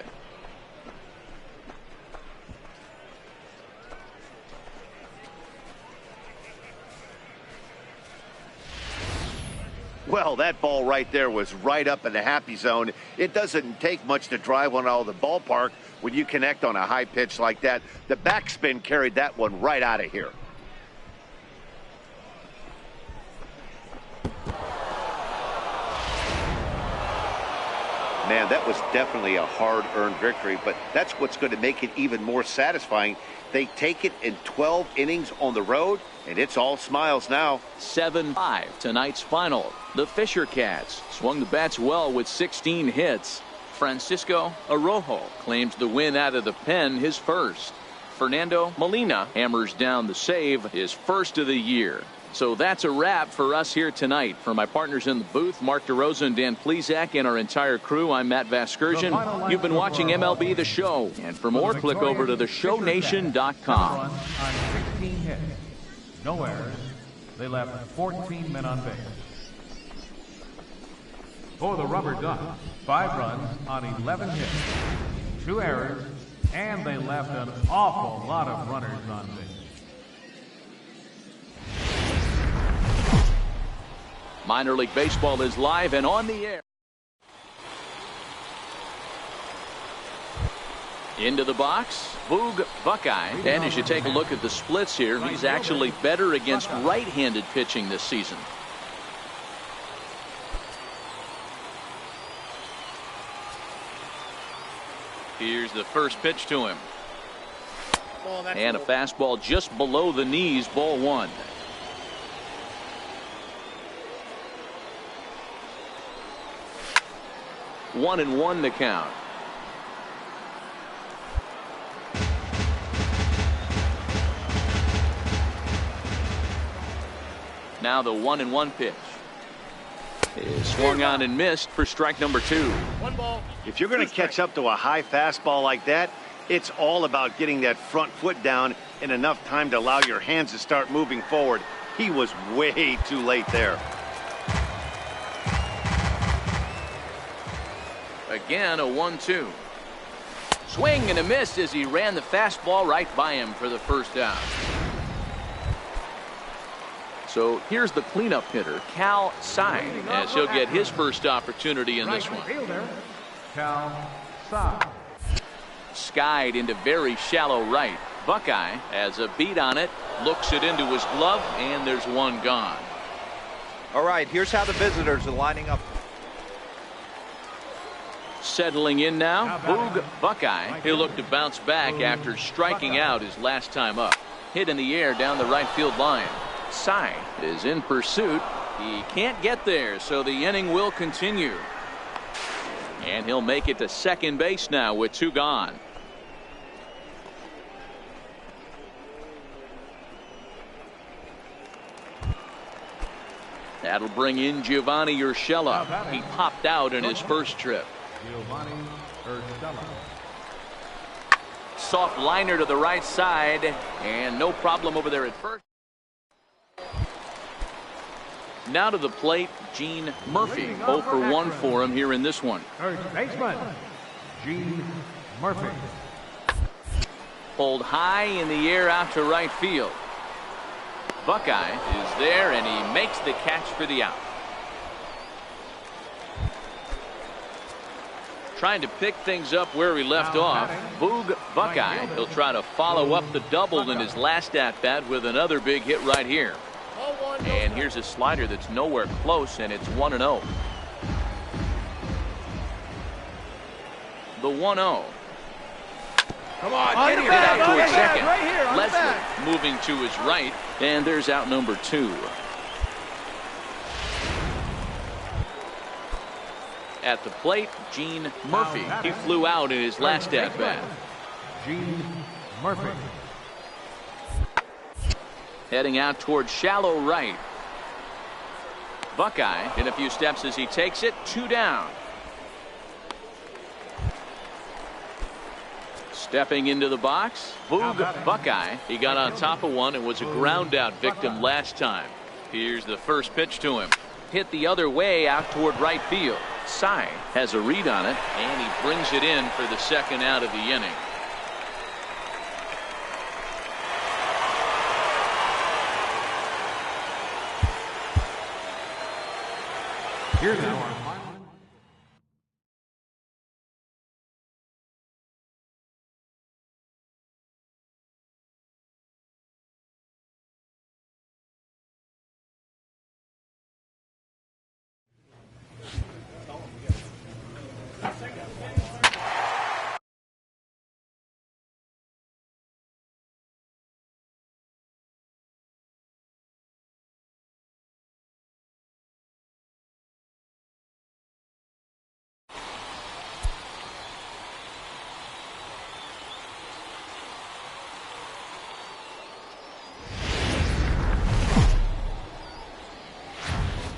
S3: Well, that ball right there was right up in the happy zone. It doesn't take much to drive one out of the ballpark when you connect on a high pitch like that. The backspin carried that one right out of here. Man, that was definitely a hard-earned victory, but that's what's going to make it even more satisfying. They take it in 12 innings on the road, and it's all smiles now.
S2: 7-5 tonight's final. The Fisher Cats swung the bats well with 16 hits. Francisco Arrojo claims the win out of the pen, his first. Fernando Molina hammers down the save, his first of the year. So that's a wrap for us here tonight. For my partners in the booth, Mark DeRosa and Dan Plesac, and our entire crew, I'm Matt Vasgersian. You've been watching MLB The Show. And for more, click over to theshownation.com.
S5: On 16 hits, no errors. They left 14 men on base. For the Rubber Ducks, 5 runs on 11 hits, 2 errors, and they left an awful lot of runners on base.
S2: Minor League Baseball is live and on the air. Into the box, Boog Buckeye. And as you take a look at the splits here, he's actually better against right-handed pitching this season. Here's the first pitch to him. And a fastball just below the knees, ball 1. 1-1 the count. Now the 1-1 pitch is swung on and missed for strike number 2.
S6: 1 ball.
S3: If you're going to catch up to a high fastball like that, it's all about getting that front foot down in enough time to allow your hands to start moving forward. He was way too late there.
S2: Again, a 1-2. Swing and a miss as he ran the fastball right by him for the first out. So here's the cleanup hitter, Cal Side, as he'll get his first opportunity in this one.
S5: Cal Side.
S2: Skied into very shallow right. Buckeye has a beat on it, looks it into his glove, and there's one gone.
S4: All right, here's how the visitors are lining up.
S2: Settling in now, Boog Buckeye. He'll look to bounce back after striking out his last time up. Hit in the air down the right field line. Sy is in pursuit. He can't get there, so the inning will continue. And he'll make it to second base now with 2 gone. That'll bring in Giovanni Urshela. He popped out in his first trip.
S5: Giovanni Urshela.
S2: Soft liner to the right side, and no problem over there at first. Now to the plate, Gene Murphy. 0 for 1 for him here in this one.
S5: First baseman, Gene Murphy.
S2: Pulled high in the air out to right field. Buckeye is there, and he makes the catch for the out. Trying to pick things up where he left off. Boog Buckeye. He'll try to follow up the double in his last at-bat with another big hit right here. And here's a slider that's nowhere close, and it's 1-0. The 1-0.
S6: Come on,
S2: Get out towards second.
S6: Right here, on the
S2: Leslie
S6: back.
S2: moving to his right, and there's out number 2. At the plate, Gene Murphy. He flew out in his last at-bat.
S5: Gene Murphy.
S2: Heading out towards shallow right. Buckeye in a few steps as he takes it. 2 down. Stepping into the box, Boog Buckeye. He got on top of one and was a ground out victim last time. Here's the first pitch to him. Hit the other way out toward right field. Sy has a read on it, and he brings it in for the second out of the inning.
S5: Here now our final.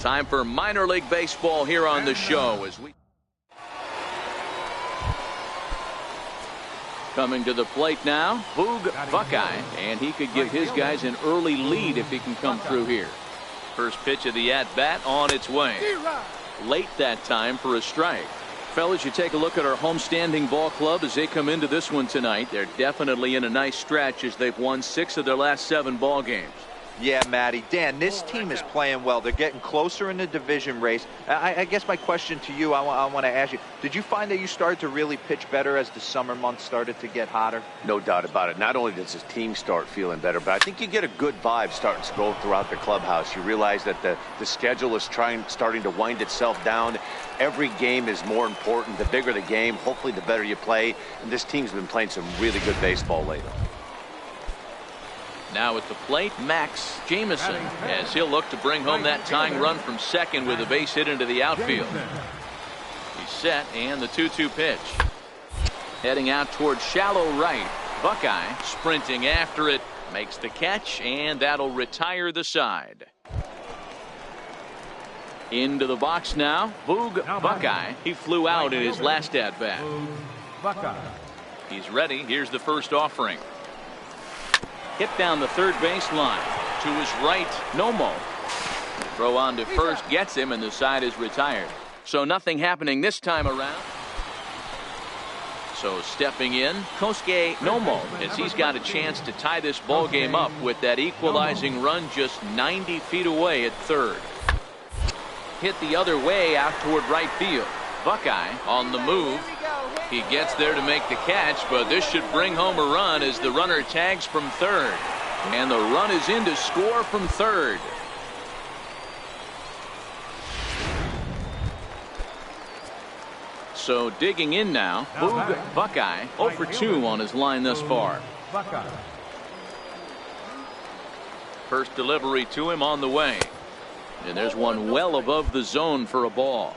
S2: Time for minor league baseball here on the show as we coming to the plate now, Boog Buckeye, and he could give his guys an early lead if he can come through here. First pitch of the at-bat on its way. Late that time for a strike. Fellas, you take a look at our homestanding ball club as they come into this one tonight. They're definitely in a nice stretch as they've won 6 of their last 7 ball games.
S4: Yeah, Matty. Dan, this team is playing well. They're getting closer in the division race. I guess my question to you, I want to ask you, did you find that you started to really pitch better as the summer months started to get hotter?
S3: No doubt about it. Not only does his team start feeling better, but I think you get a good vibe starting to go throughout the clubhouse. You realize that the schedule is starting to wind itself down. Every game is more important. The bigger the game, hopefully the better you play. And this team's been playing some really good baseball lately.
S2: Now at the plate, Max Jamison, as he'll look to bring home that tying run from second with a base hit into the outfield. He's set, and the 2-2 pitch. Heading out towards shallow right. Buckeye sprinting after it, makes the catch, and that'll retire the side. Into the box now, Boog Buckeye. He flew out in his last at-bat.
S5: Buckeye.
S2: He's ready. Here's the first offering. Hit down the third base line. To his right, Nomo. Throw on to first gets him, and the side is retired. So nothing happening this time around. So stepping in, Kosuke Nomo, as he's got a chance to tie this ball game up with that equalizing run just 90 feet away at third. Hit the other way out toward right field. Buckeye on the move. He gets there to make the catch, but this should bring home a run as the runner tags from third. And the run is in to score from third. So digging in now, Boog Buckeye 0 for 2 on his line thus far.
S5: Buckeye.
S2: First delivery to him on the way. And there's one well above the zone for a ball.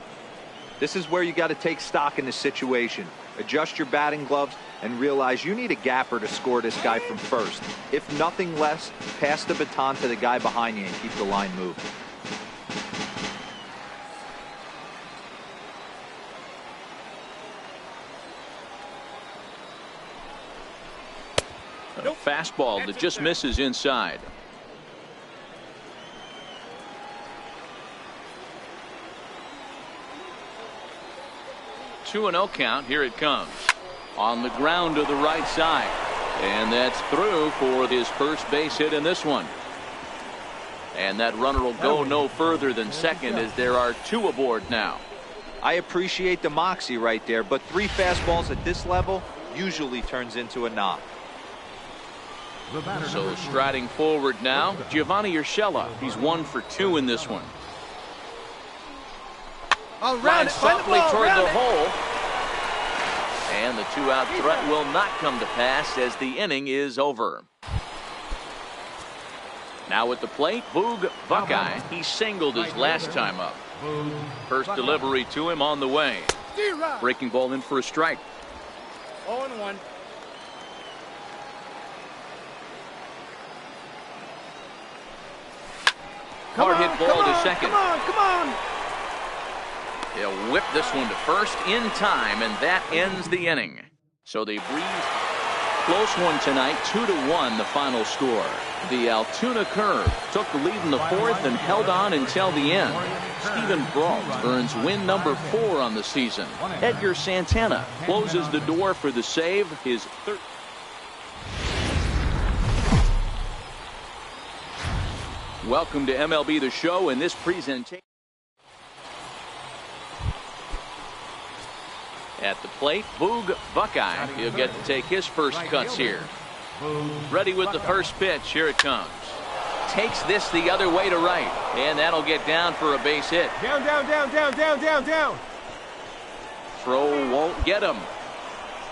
S4: This is where you got to take stock in the situation. Adjust your batting gloves and realize you need a gapper to score this guy from first. If nothing less, pass the baton to the guy behind you and keep the line moving.
S2: A fastball that just misses inside. 2-0 count. Here it comes. On the ground to the right side. And that's through for his first base hit in this one. And that runner will go no further than second as there are 2 aboard now.
S4: I appreciate the moxie right there, but 3 fastballs at this level usually turns into a knock.
S2: So striding forward now, Giovanni Urshela. He's 1 for 2 in this one. Line softly toward the hole. And the 2-out threat will not come to pass as the inning is over. Now at the plate, Boog Buckeye. He singled his last time up. First delivery to him on the way. Breaking ball in for a strike.
S6: 0-1.
S2: Hard hit ball to second.
S6: Come on.
S2: They'll whip this one to first in time, and that ends the inning. So they breeze. Close one tonight, 2-1 the final score. The Altoona Curve took the lead in the 4th and held on until the end. Stephen Brault earns win number 4 on the season. Edgar Santana closes the door for the save, his third. Welcome to MLB the Show in this presentation. At the plate, Boog Buckeye. He'll get to take his first cuts here. Ready with the first pitch. Here it comes. Takes this the other way to right. And that'll get down for a base hit.
S6: Down.
S2: Throw won't get him.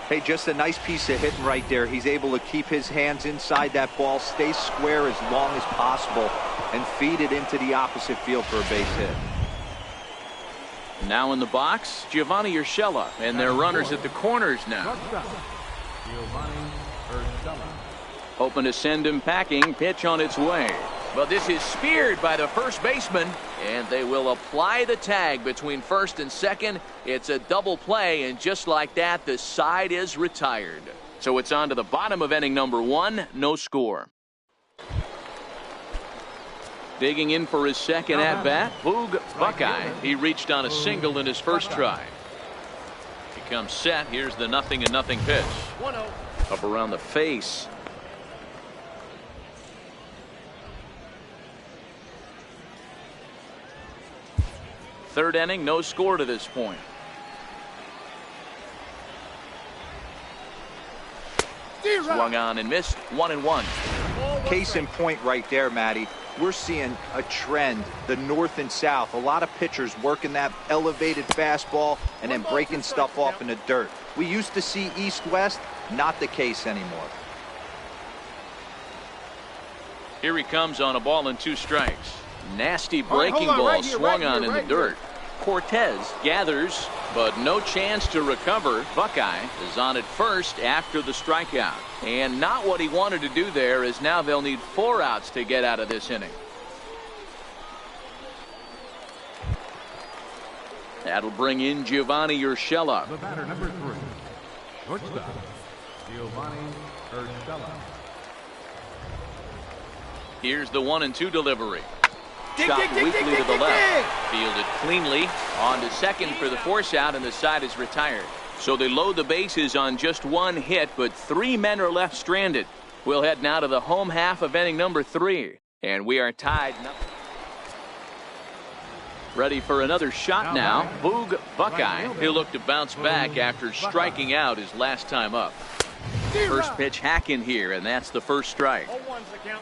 S4: Hey, just a nice piece of hitting right there. He's able to keep his hands inside that ball, stay square as long as possible, and feed it into the opposite field for a base hit.
S2: Now in the box, Giovanni Urshela, and their runners at the corners now. Hoping to send him packing. Pitch on its way. But this is speared by the first baseman, and they will apply the tag between first and second. It's a double play, and just like that, the side is retired. So it's on to the bottom of inning number 1, no score. Digging in for his second at-bat, Boog Buckeye. He reached on a single in his first try. He comes set. Here's the 0-0 pitch.
S6: 1-0.
S2: Up around the face. Third inning, no score to this point. Swung on and missed. 1-1.
S4: Case in point right there, Matty. We're seeing a trend, the north and south. A lot of pitchers working that elevated fastball and then breaking stuff off in the dirt. We used to see east-west, not the case anymore.
S2: Here he comes on a ball and 2 strikes. Nasty breaking ball swung on in the dirt. Cortez gathers, but no chance to recover. Buckeye is on at first after the strikeout. And not what he wanted to do there, as now they'll need 4 outs to get out of this inning. That'll bring in Giovanni Urshela.
S5: The batter, number 3, shortstop, Giovanni Urshela.
S2: Here's the 1-2 delivery. Shot weakly to the left. Fielded cleanly. On to second for the force out, and the side is retired. So they load the bases on just 1 hit, but 3 men are left stranded. We'll head now to the home half of inning number 3. And we are tied. Ready for another shot now. Boog Buckeye. He'll look to bounce back after striking out his last time up. First pitch hack in here, and that's the first strike.
S6: 0-1's the count.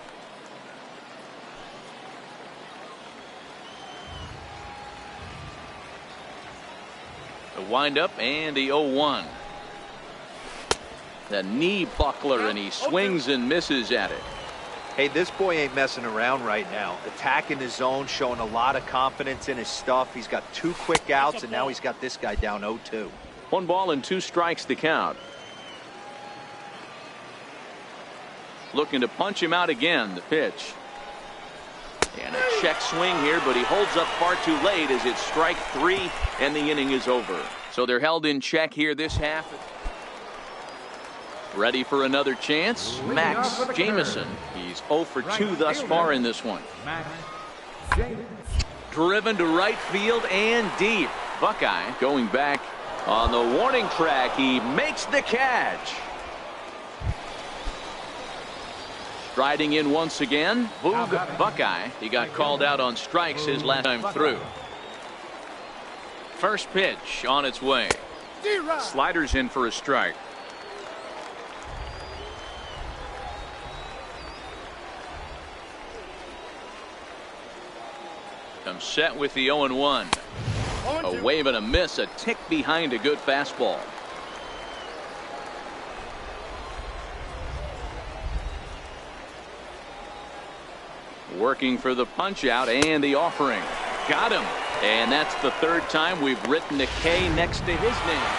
S2: The windup and the 0-1. The knee buckler, and he swings and misses at it.
S4: Hey, this boy ain't messing around right now. Attacking his zone, showing a lot of confidence in his stuff. He's got 2 quick outs, and now he's got this guy down 0-2.
S2: 1 ball and 2 strikes to count. Looking to punch him out again. The pitch. And a check swing here, but he holds up far too late as it's strike 3, and the inning is over. So they're held in check here this half. Ready for another chance. Max Jamison. He's 0 for 2 thus far in this one. Driven to right field and deep. Buckeye going back on the warning track. He makes the catch. Striding in once again. Boog Buckeye. He got called out on strikes his last time through. First pitch on its way. Sliders in for a strike. I'm set with the 0-1. A wave and a miss, a tick behind a good fastball. Working for the punch out and the offering. Got him. And that's the 3rd time we've written a K next to his name.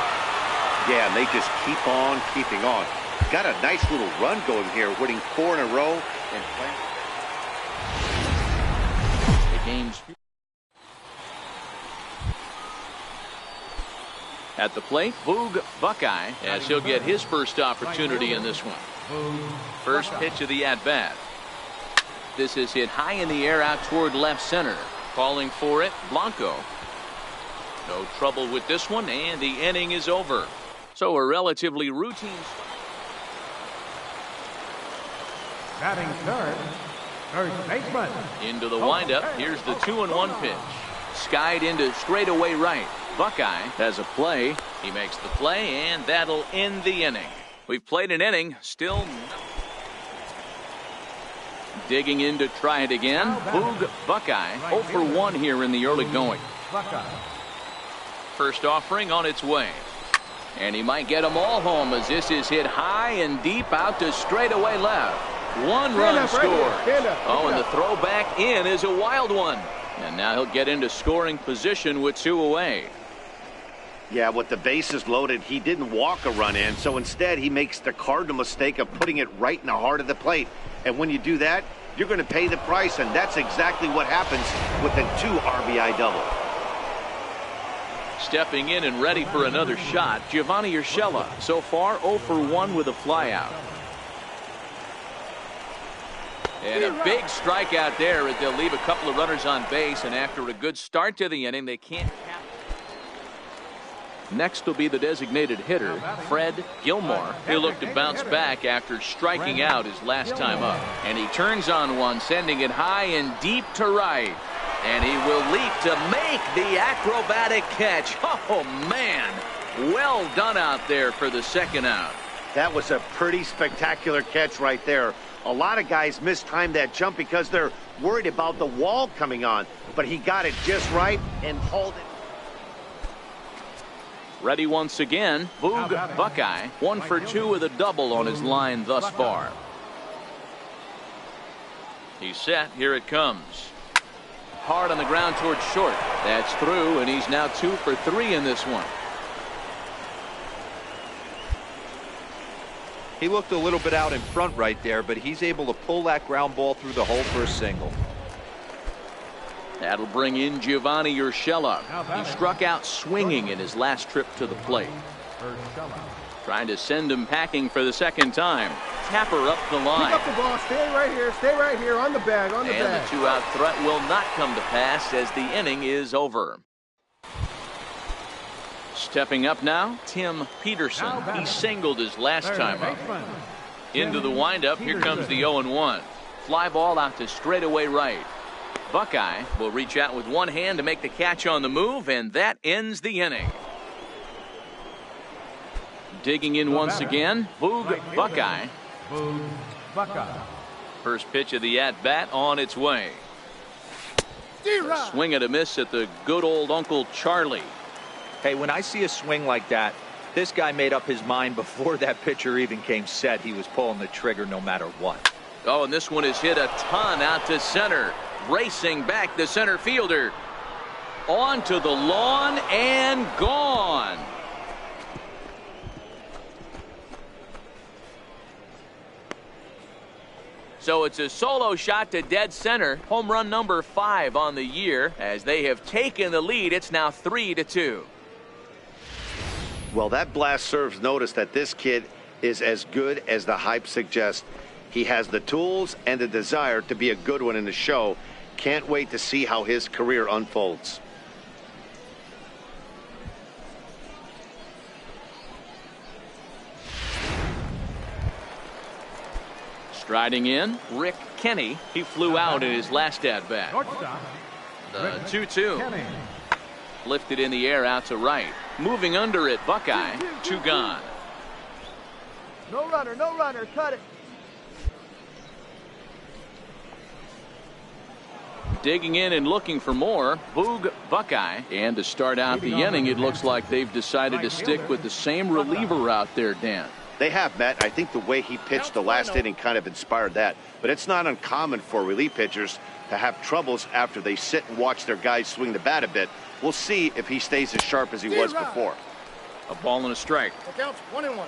S3: Yeah, and they just keep on keeping on. Got a nice little run going here, winning 4 in a row and playing.
S2: Games at the plate. Boog Buckeye, as he'll get his first opportunity in this one. First pitch of the at-bat. This is hit high in the air out toward left center. Calling for it, Blanco. No trouble with this one, and the inning is over. So a relatively routine.
S5: Batting third, first baseman.
S2: Into the windup. Here's the 2-1 pitch. Skied into straightaway right. Buckeye has a play. He makes the play, and that'll end the inning. We've played an inning. Still digging in to try it again. Boog Buckeye 0 for 1 here in the early going. First offering on its way. And he might get them all home as this is hit high and deep out to straightaway left. 1 run scored. Oh, and the throw back in is a wild one. And now he'll get into scoring position with 2 away.
S3: Yeah, with the bases loaded, he didn't walk a run in, so instead he makes the cardinal mistake of putting it right in the heart of the plate. And when you do that, you're going to pay the price, and that's exactly what happens with a 2 RBI double.
S2: Stepping in and ready for another shot, Giovanni Urshela. So far 0 for 1 with a flyout. And a big strikeout there as they'll leave a couple of runners on base, and after a good start to the inning, they can't cap. Next will be the designated hitter, Fred Gilmore. He'll look to bounce back after striking out his last time up. And he turns on one, sending it high and deep to right. And he will leap to make the acrobatic catch. Oh, man. Well done out there for the 2nd out.
S3: That was a pretty spectacular catch right there. A lot of guys mistime that jump because they're worried about the wall coming on. But he got it just right and hauled it.
S2: Ready once again. Boog Buckeye 1 for 2 with a double on his line thus far. He's set. Here it comes. Hard on the ground towards short. That's through, and he's now 2 for 3 in this one.
S4: He looked a little bit out in front right there, but he's able to pull that ground ball through the hole for a single.
S2: That'll bring in Giovanni Urshela. He struck out swinging in his last trip to the plate. Trying to send him packing for the 2nd time. Tapper up the line.
S6: Pick up the ball. Stay right here on the bag,
S2: and the 2-out threat will not come to pass as the inning is over. Stepping up now, Tim Peterson. He singled his last time up. Into the windup. Here comes the 0-1. Fly ball out to straightaway right. Buckeye will reach out with one hand to make the catch on the move, and that ends the inning. Digging in once again, Boog Buckeye. First pitch of the at-bat on its way. A swing and a miss at the good old Uncle Charlie.
S4: Hey, when I see a swing like that, this guy made up his mind before that pitcher even came set. He was pulling the trigger no matter what.
S2: Oh, and this one is hit a ton out to center. Racing back the center fielder. Onto the lawn and gone. So it's a solo shot to dead center. Home run number 5 on the year. As they have taken the lead, it's now 3-2.
S3: Well, that blast serves notice that this kid is as good as the hype suggests. He has the tools and the desire to be a good one in the show. Can't wait to see how his career unfolds.
S2: Striding in, Rick Kenny. He flew out in his last at-bat. The 2-2. Lifted in the air out to right. Moving under it, Buckeye. 2 gone.
S6: No runner, cut it.
S2: Digging in and looking for more, Boog Buckeye. And to start out the inning, it looks like they've decided to stick with the same reliever out there, Dan.
S3: They have, Matt. I think the way he pitched the last inning kind of inspired that. But it's not uncommon for relief pitchers to have troubles after they sit and watch their guys swing the bat a bit. We'll see if he stays as sharp as he was before.
S2: A ball and a strike.
S6: It counts 1-1.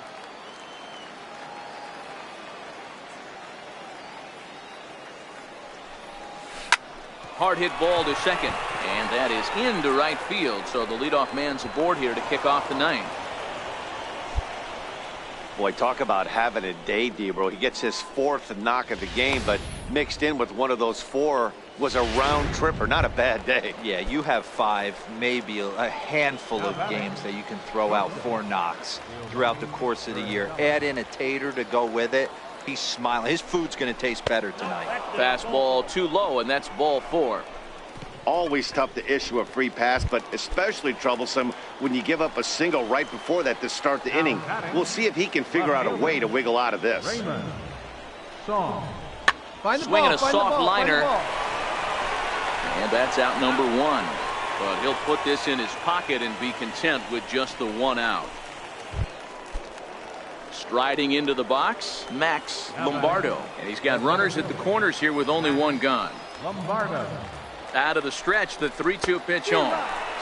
S2: Hard hit ball to second. And that is into right field. So the leadoff man's aboard here to kick off the ninth.
S3: Boy, talk about having a day, Debro. He gets his 4th knock of the game, but mixed in with one of those 4 was a round tripper. Not a bad day.
S4: Yeah, you have 5, maybe a handful of games that you can throw out 4 knocks throughout the course of the year. Add in a tater to go with it. He's smiling. His food's going to taste better tonight.
S2: Fastball too low, and that's ball 4.
S3: Always tough to issue a free pass, but especially troublesome when you give up a single right before that to start the inning. We'll see if he can figure out a way to wiggle out of this.
S2: Swinging a soft liner. And that's out number 1. But he'll put this in his pocket and be content with just the 1 out. Striding into the box, Max Lombardo. And he's got runners at the corners here with only 1 gone.
S5: Lombardo.
S2: Out of the stretch, the 3-2 pitch home.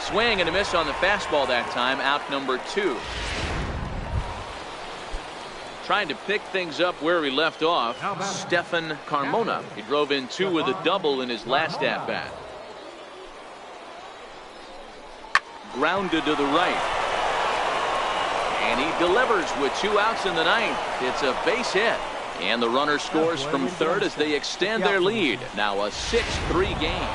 S2: Swing and a miss on the fastball that time, out number 2. Trying to pick things up where we left off, Stefan Carmona. He drove in 2 with a double in his last at-bat. Grounded to the right. And he delivers with 2 outs in the 9th. It's a base hit. And the runner scores from third as they extend their lead. Now a 6-3 game.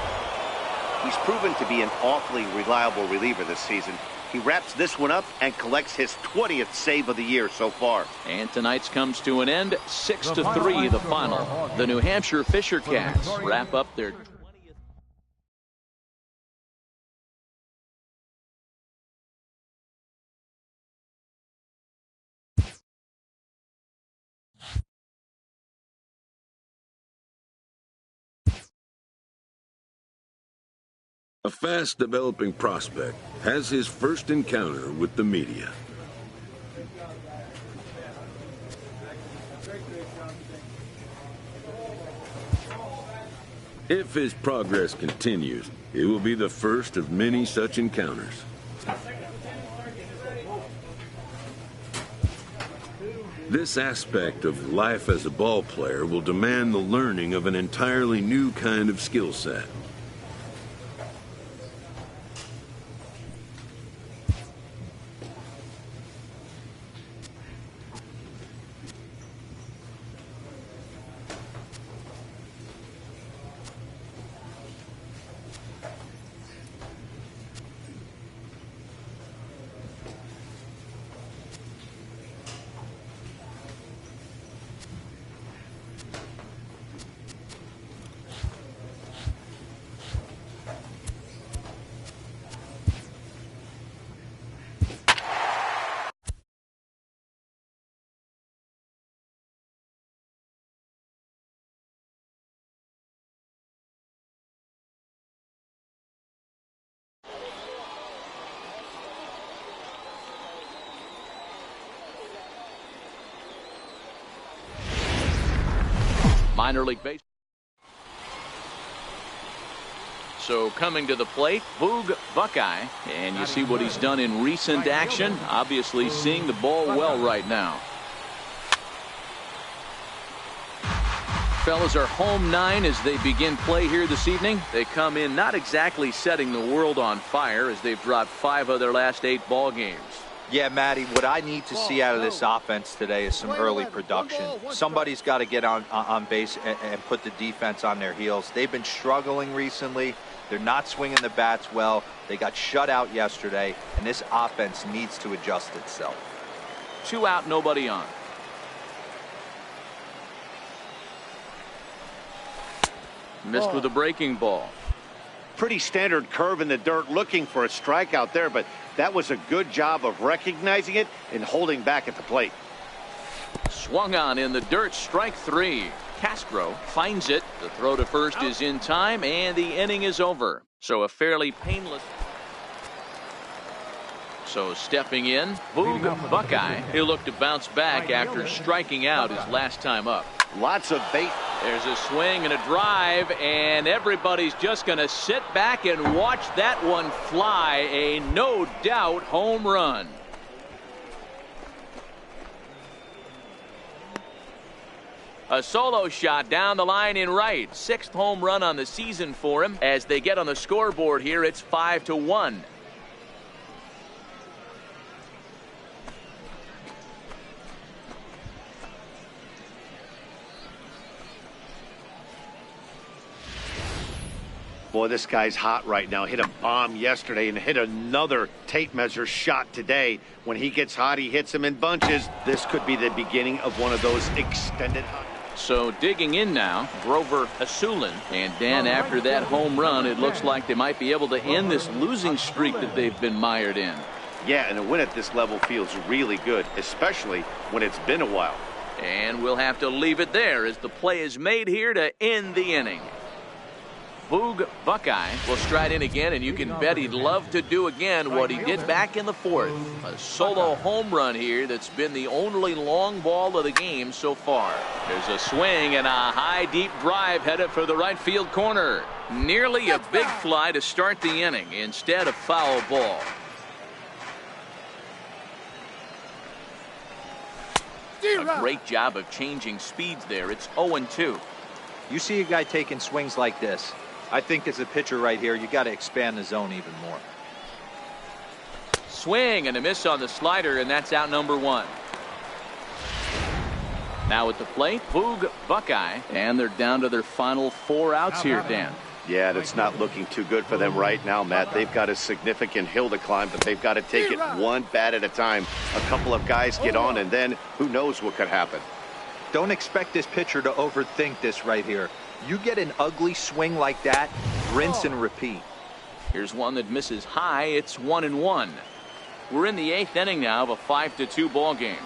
S3: He's proven to be an awfully reliable reliever this season. He wraps this one up and collects his 20th save of the year so far.
S2: And tonight's comes to an end. 6-3 the final. The New Hampshire Fisher Cats wrap up their
S1: A fast-developing prospect has his first encounter with the media. If his progress continues, it will be the first of many such encounters. This aspect of life as a ball player will demand the learning of an entirely new kind of skill set.
S2: Minor League Baseball. So coming to the plate, Boog Buckeye, and you see what he's done in recent action. Obviously seeing the ball well right now. Fellas, are home 9 as they begin play here this evening. They come in not exactly setting the world on fire as they've dropped 5 of their last 8 ball games.
S4: Yeah, Matty, what I need to see out of this offense today is some early production. Somebody's got to get on base and put the defense on their heels. They've been struggling recently. They're not swinging the bats well. They got shut out yesterday, and this offense needs to adjust itself.
S2: 2 out, nobody on. Missed with a breaking ball.
S3: Pretty standard curve in the dirt, looking for a strikeout there, but that was a good job of recognizing it and holding back at the plate.
S2: Swung on in the dirt, strike 3. Castro finds it. The throw to first is in time, and the inning is over. So a fairly painless. So stepping in, Boog Buckeye. He'll look to bounce back after striking out his last time up.
S3: Lots of bait.
S2: There's a swing and a drive, and everybody's just going to sit back and watch that one fly. A no doubt home run. A solo shot down the line in right. 6th home run on the season for him. As they get on the scoreboard here, it's 5-1.
S3: Boy, this guy's hot right now. Hit a bomb yesterday and hit another tape measure shot today. When he gets hot, he hits them in bunches. This could be the beginning of one of those extended hot.
S2: So digging in now, Grover Asulin. And Dan, after that home run, it looks like they might be able to end this losing streak that they've been mired in.
S3: Yeah, and a win at this level feels really good, especially when it's been a while.
S2: And we'll have to leave it there as the play is made here to end the inning. Boog Buckeye will stride in again, and you can bet he'd love to do again what he did back in the 4th. A solo home run here that's been the only long ball of the game so far. There's a swing and a high deep drive headed for the right field corner. Nearly a big fly to start the inning instead of foul ball. A great job of changing speeds there. It's 0-2.
S4: You see a guy taking swings like this. I think as a pitcher right here, you got to expand the zone even more.
S2: Swing and a miss on the slider, and that's out number 1. Now at the plate, Boog Buckeye, and they're down to their final 4 outs here, Dan.
S3: Yeah, that's not looking too good for them right now, Matt. They've got a significant hill to climb, but they've got to take it one bat at a time. A couple of guys get on, and then who knows what could happen.
S4: Don't expect this pitcher to overthink this right here. You get an ugly swing like that, rinse and repeat.
S2: Here's one that misses high. It's 1-1. We're in the 8th inning now of a 5-2 ball game.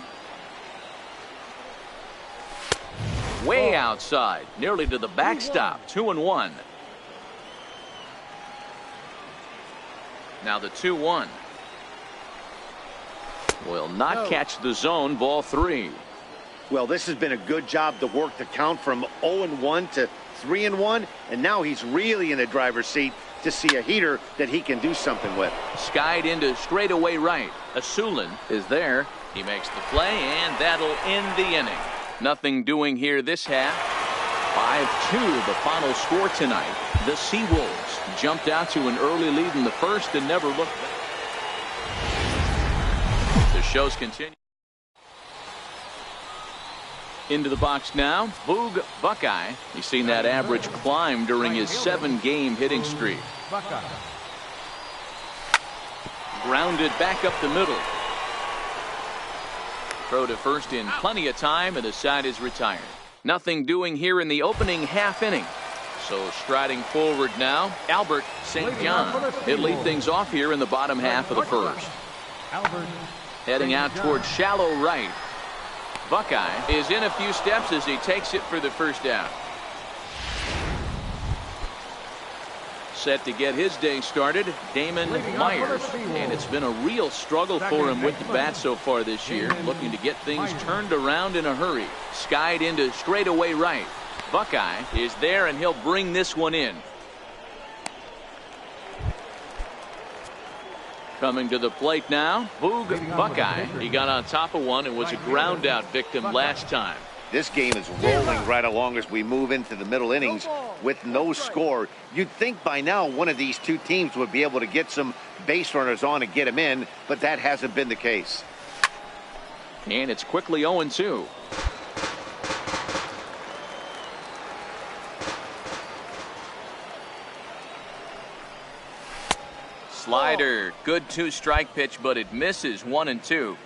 S2: Way outside, nearly to the backstop. 2-1. Now the 2-1. Will not catch the zone. Ball 3.
S3: Well, this has been a good job to work the count from 0-1 to 3-1, and now he's really in the driver's seat to see a heater that he can do something with.
S2: Skied into straightaway right. Asulin is there. He makes the play, and that'll end the inning. Nothing doing here this half. 5-2 the final score tonight. The Seawolves jumped out to an early lead in the 1st and never looked back. The shows continue. Into the box now, Boog Buckeye. He's seen that average climb during his 7-game hitting streak. Grounded back up the middle. Throw to first in plenty of time, and the side is retired. Nothing doing here in the opening half inning. So striding forward now, Albert St. John. He'll lead things off here in the bottom half of the 1st. Heading out towards shallow right. Buckeye is in a few steps as he takes it for the 1st down. Set to get his day started, Damon Myers. And it's been a real struggle for him with the bat so far this year. Looking to get things turned around in a hurry. Skied into straightaway right. Buckeye is there, and he'll bring this one in. Coming to the plate now, Boog Buckeye. He got on top of one and was a ground out victim last time.
S3: This game is rolling right along as we move into the middle innings with no score. You'd think by now one of these two teams would be able to get some base runners on and get them in, but that hasn't been the case.
S2: And it's quickly 0-2. Slider, good 2-strike pitch, but it misses. 1-2.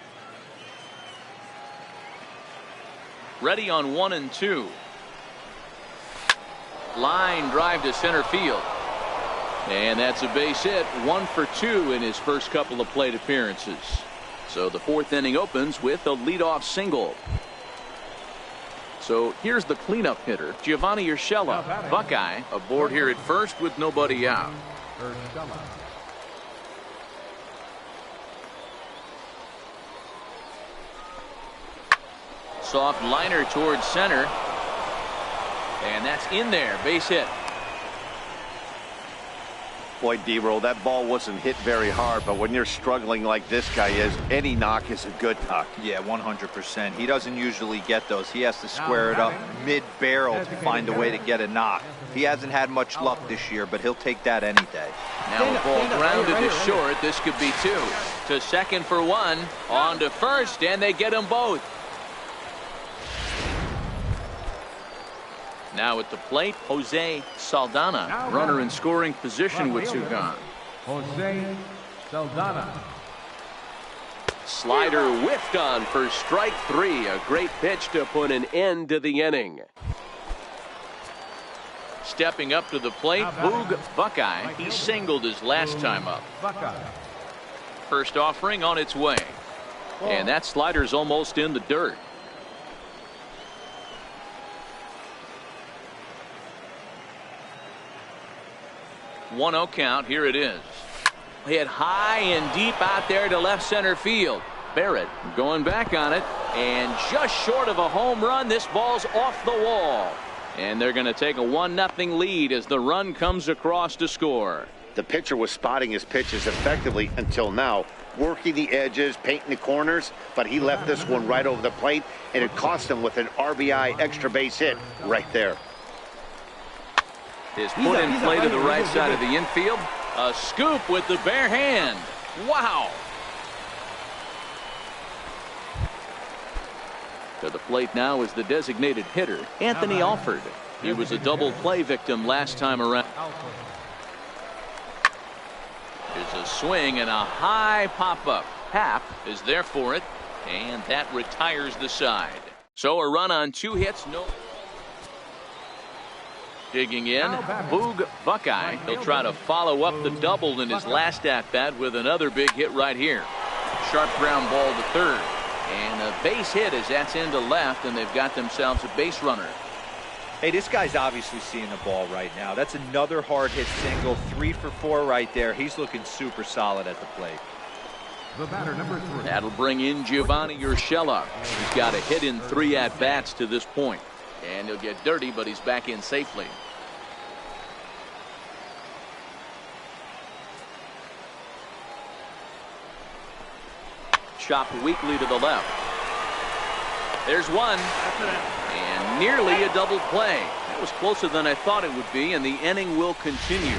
S2: Ready on 1-2. Line drive to center field. And that's a base hit. 1 for 2 in his first couple of plate appearances. So the fourth inning opens with a leadoff single. So here's the cleanup hitter, Giovanni Urshela. Buckeye aboard here at first with nobody out. Soft liner towards center. And that's in there. Base hit.
S3: Boy, D-Roll, that ball wasn't hit very hard, but when you're struggling like this guy is, any knock is a good knock.
S4: Yeah, 100%. He doesn't usually get those. He has to square it up mid-barrel to find a way to get a knock. He hasn't had much luck this year, but he'll take that any day.
S2: Now a ball grounded to short. This could be 2. To second for 1. On to first, and they get them both. Now at the plate, Jose Saldana, runner in scoring position with 2 gone.
S5: Jose Saldana.
S7: Slider whiffed on for strike 3. A great pitch to put an end to the inning.
S2: Stepping up to the plate, Boog Buckeye. He singled his last time up. First offering on its way. And that slider's almost in the dirt. 1-0 count. Here it is. Hit high and deep out there to left center field. Barrett going back on it, and just short of a home run. This ball's off the wall, and they're going to take a 1-0 lead as the run comes across to score.
S3: The pitcher was spotting his pitches effectively until now, working the edges, painting the corners, but he left this one right over the plate, and it cost him with an RBI extra base hit right there.
S2: His put in play to the right side of the infield. A scoop with the bare hand. Wow. To the plate now is the designated hitter, Anthony Alford. He was a double play victim last time around. There's a swing and a high pop-up. Happ is there for it, and that retires the side. So a run on 2 hits, no. Digging in, Boog Buckeye. He'll try to follow up the double in his last at-bat with another big hit right here. Sharp ground ball to third. And a base hit as that's into left, and they've got themselves a base runner.
S4: Hey, this guy's obviously seeing the ball right now. That's another hard hit single. 3 for 4 right there. He's looking super solid at the plate.
S5: The batter, number 3.
S2: That'll bring in Giovanni Urshela. He's got a hit in 3 at-bats to this point. And he'll get dirty, but he's back in safely. Chopped weakly to the left. There's one. And nearly a double play. That was closer than I thought it would be, and the inning will continue.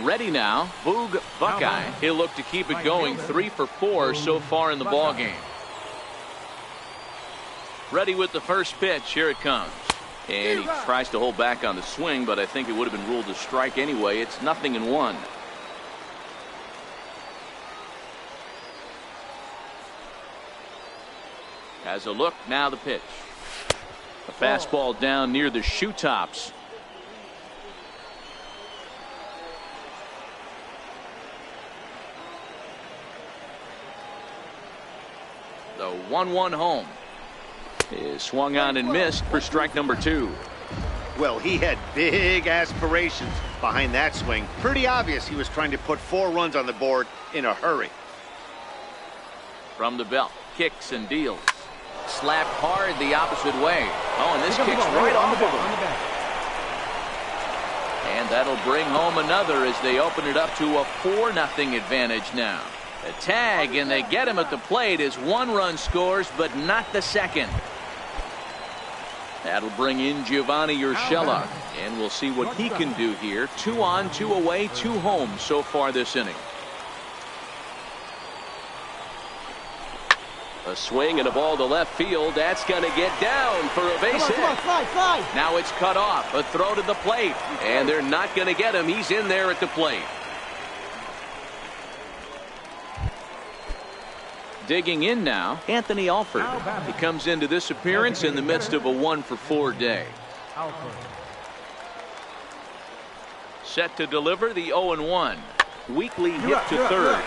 S2: Ready now, Boog Buckeye. He'll look to keep it going. 3 for 4 so far in the ballgame. Ready with the first pitch. Here it comes. And he tries to hold back on the swing, but I think it would have been ruled a strike anyway. It's 0-1. Has a look. Now the pitch. A fastball down near the shoe tops. The 1-1 home is swung on and missed for strike number 2.
S3: Well, he had big aspirations behind that swing. Pretty obvious he was trying to put 4 runs on the board in a hurry.
S2: From the belt, kicks and deals. Slapped hard the opposite way. Oh, and this kicks right off of him. And that'll bring home another as they open it up to a 4-0 advantage now. A tag, and they get him at the plate as 1 run scores, but not the second. That'll bring in Giovanni Urshela, and we'll see what he can do here. 2 on, 2 away, 2 home so far this inning.
S7: A swing and a ball to left field. That's going to get down for a base hit.
S2: Now it's cut off. A throw to the plate. And they're not going to get him. He's in there at the plate. Digging in now, Anthony Alford. He comes into this appearance in the midst of a 1-for-4 day. Set to deliver the 0-1. Weekly hit to third.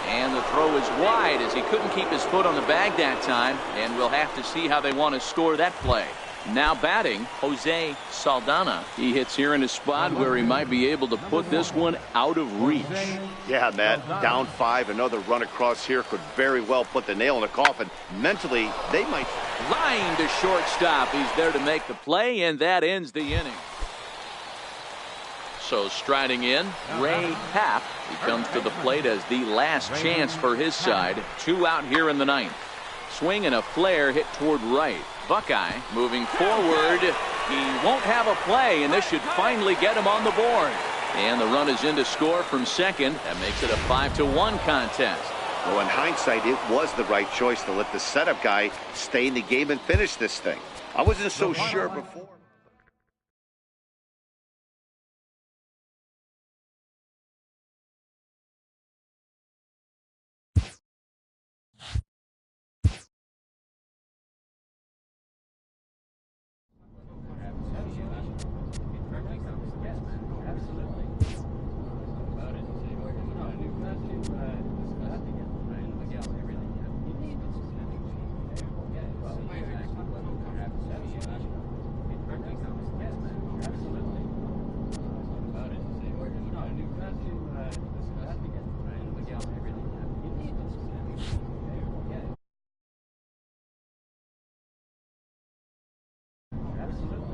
S2: And the throw is wide as he couldn't keep his foot on the bag that time, and we'll have to see how they want to score that play. Now batting, Jose Saldana. He hits here in a spot where he might be able to put this one out of reach.
S3: Yeah, Matt, down 5, another run across here could very well put the nail in the coffin. Mentally, they might.
S2: Line to shortstop. He's there to make the play, and that ends the inning. So striding in, Ray Happ. He comes to the plate as the last chance for his side. 2 out here in the 9th. Swing and a flare hit toward right. Buckeye moving forward. He won't have a play, and this should finally get him on the board. And the run is in to score from second. That makes it a 5-1 contest.
S3: Well, in hindsight, it was the right choice to let the setup guy stay in the game and finish this thing. I wasn't so sure before.
S5: Absolutely.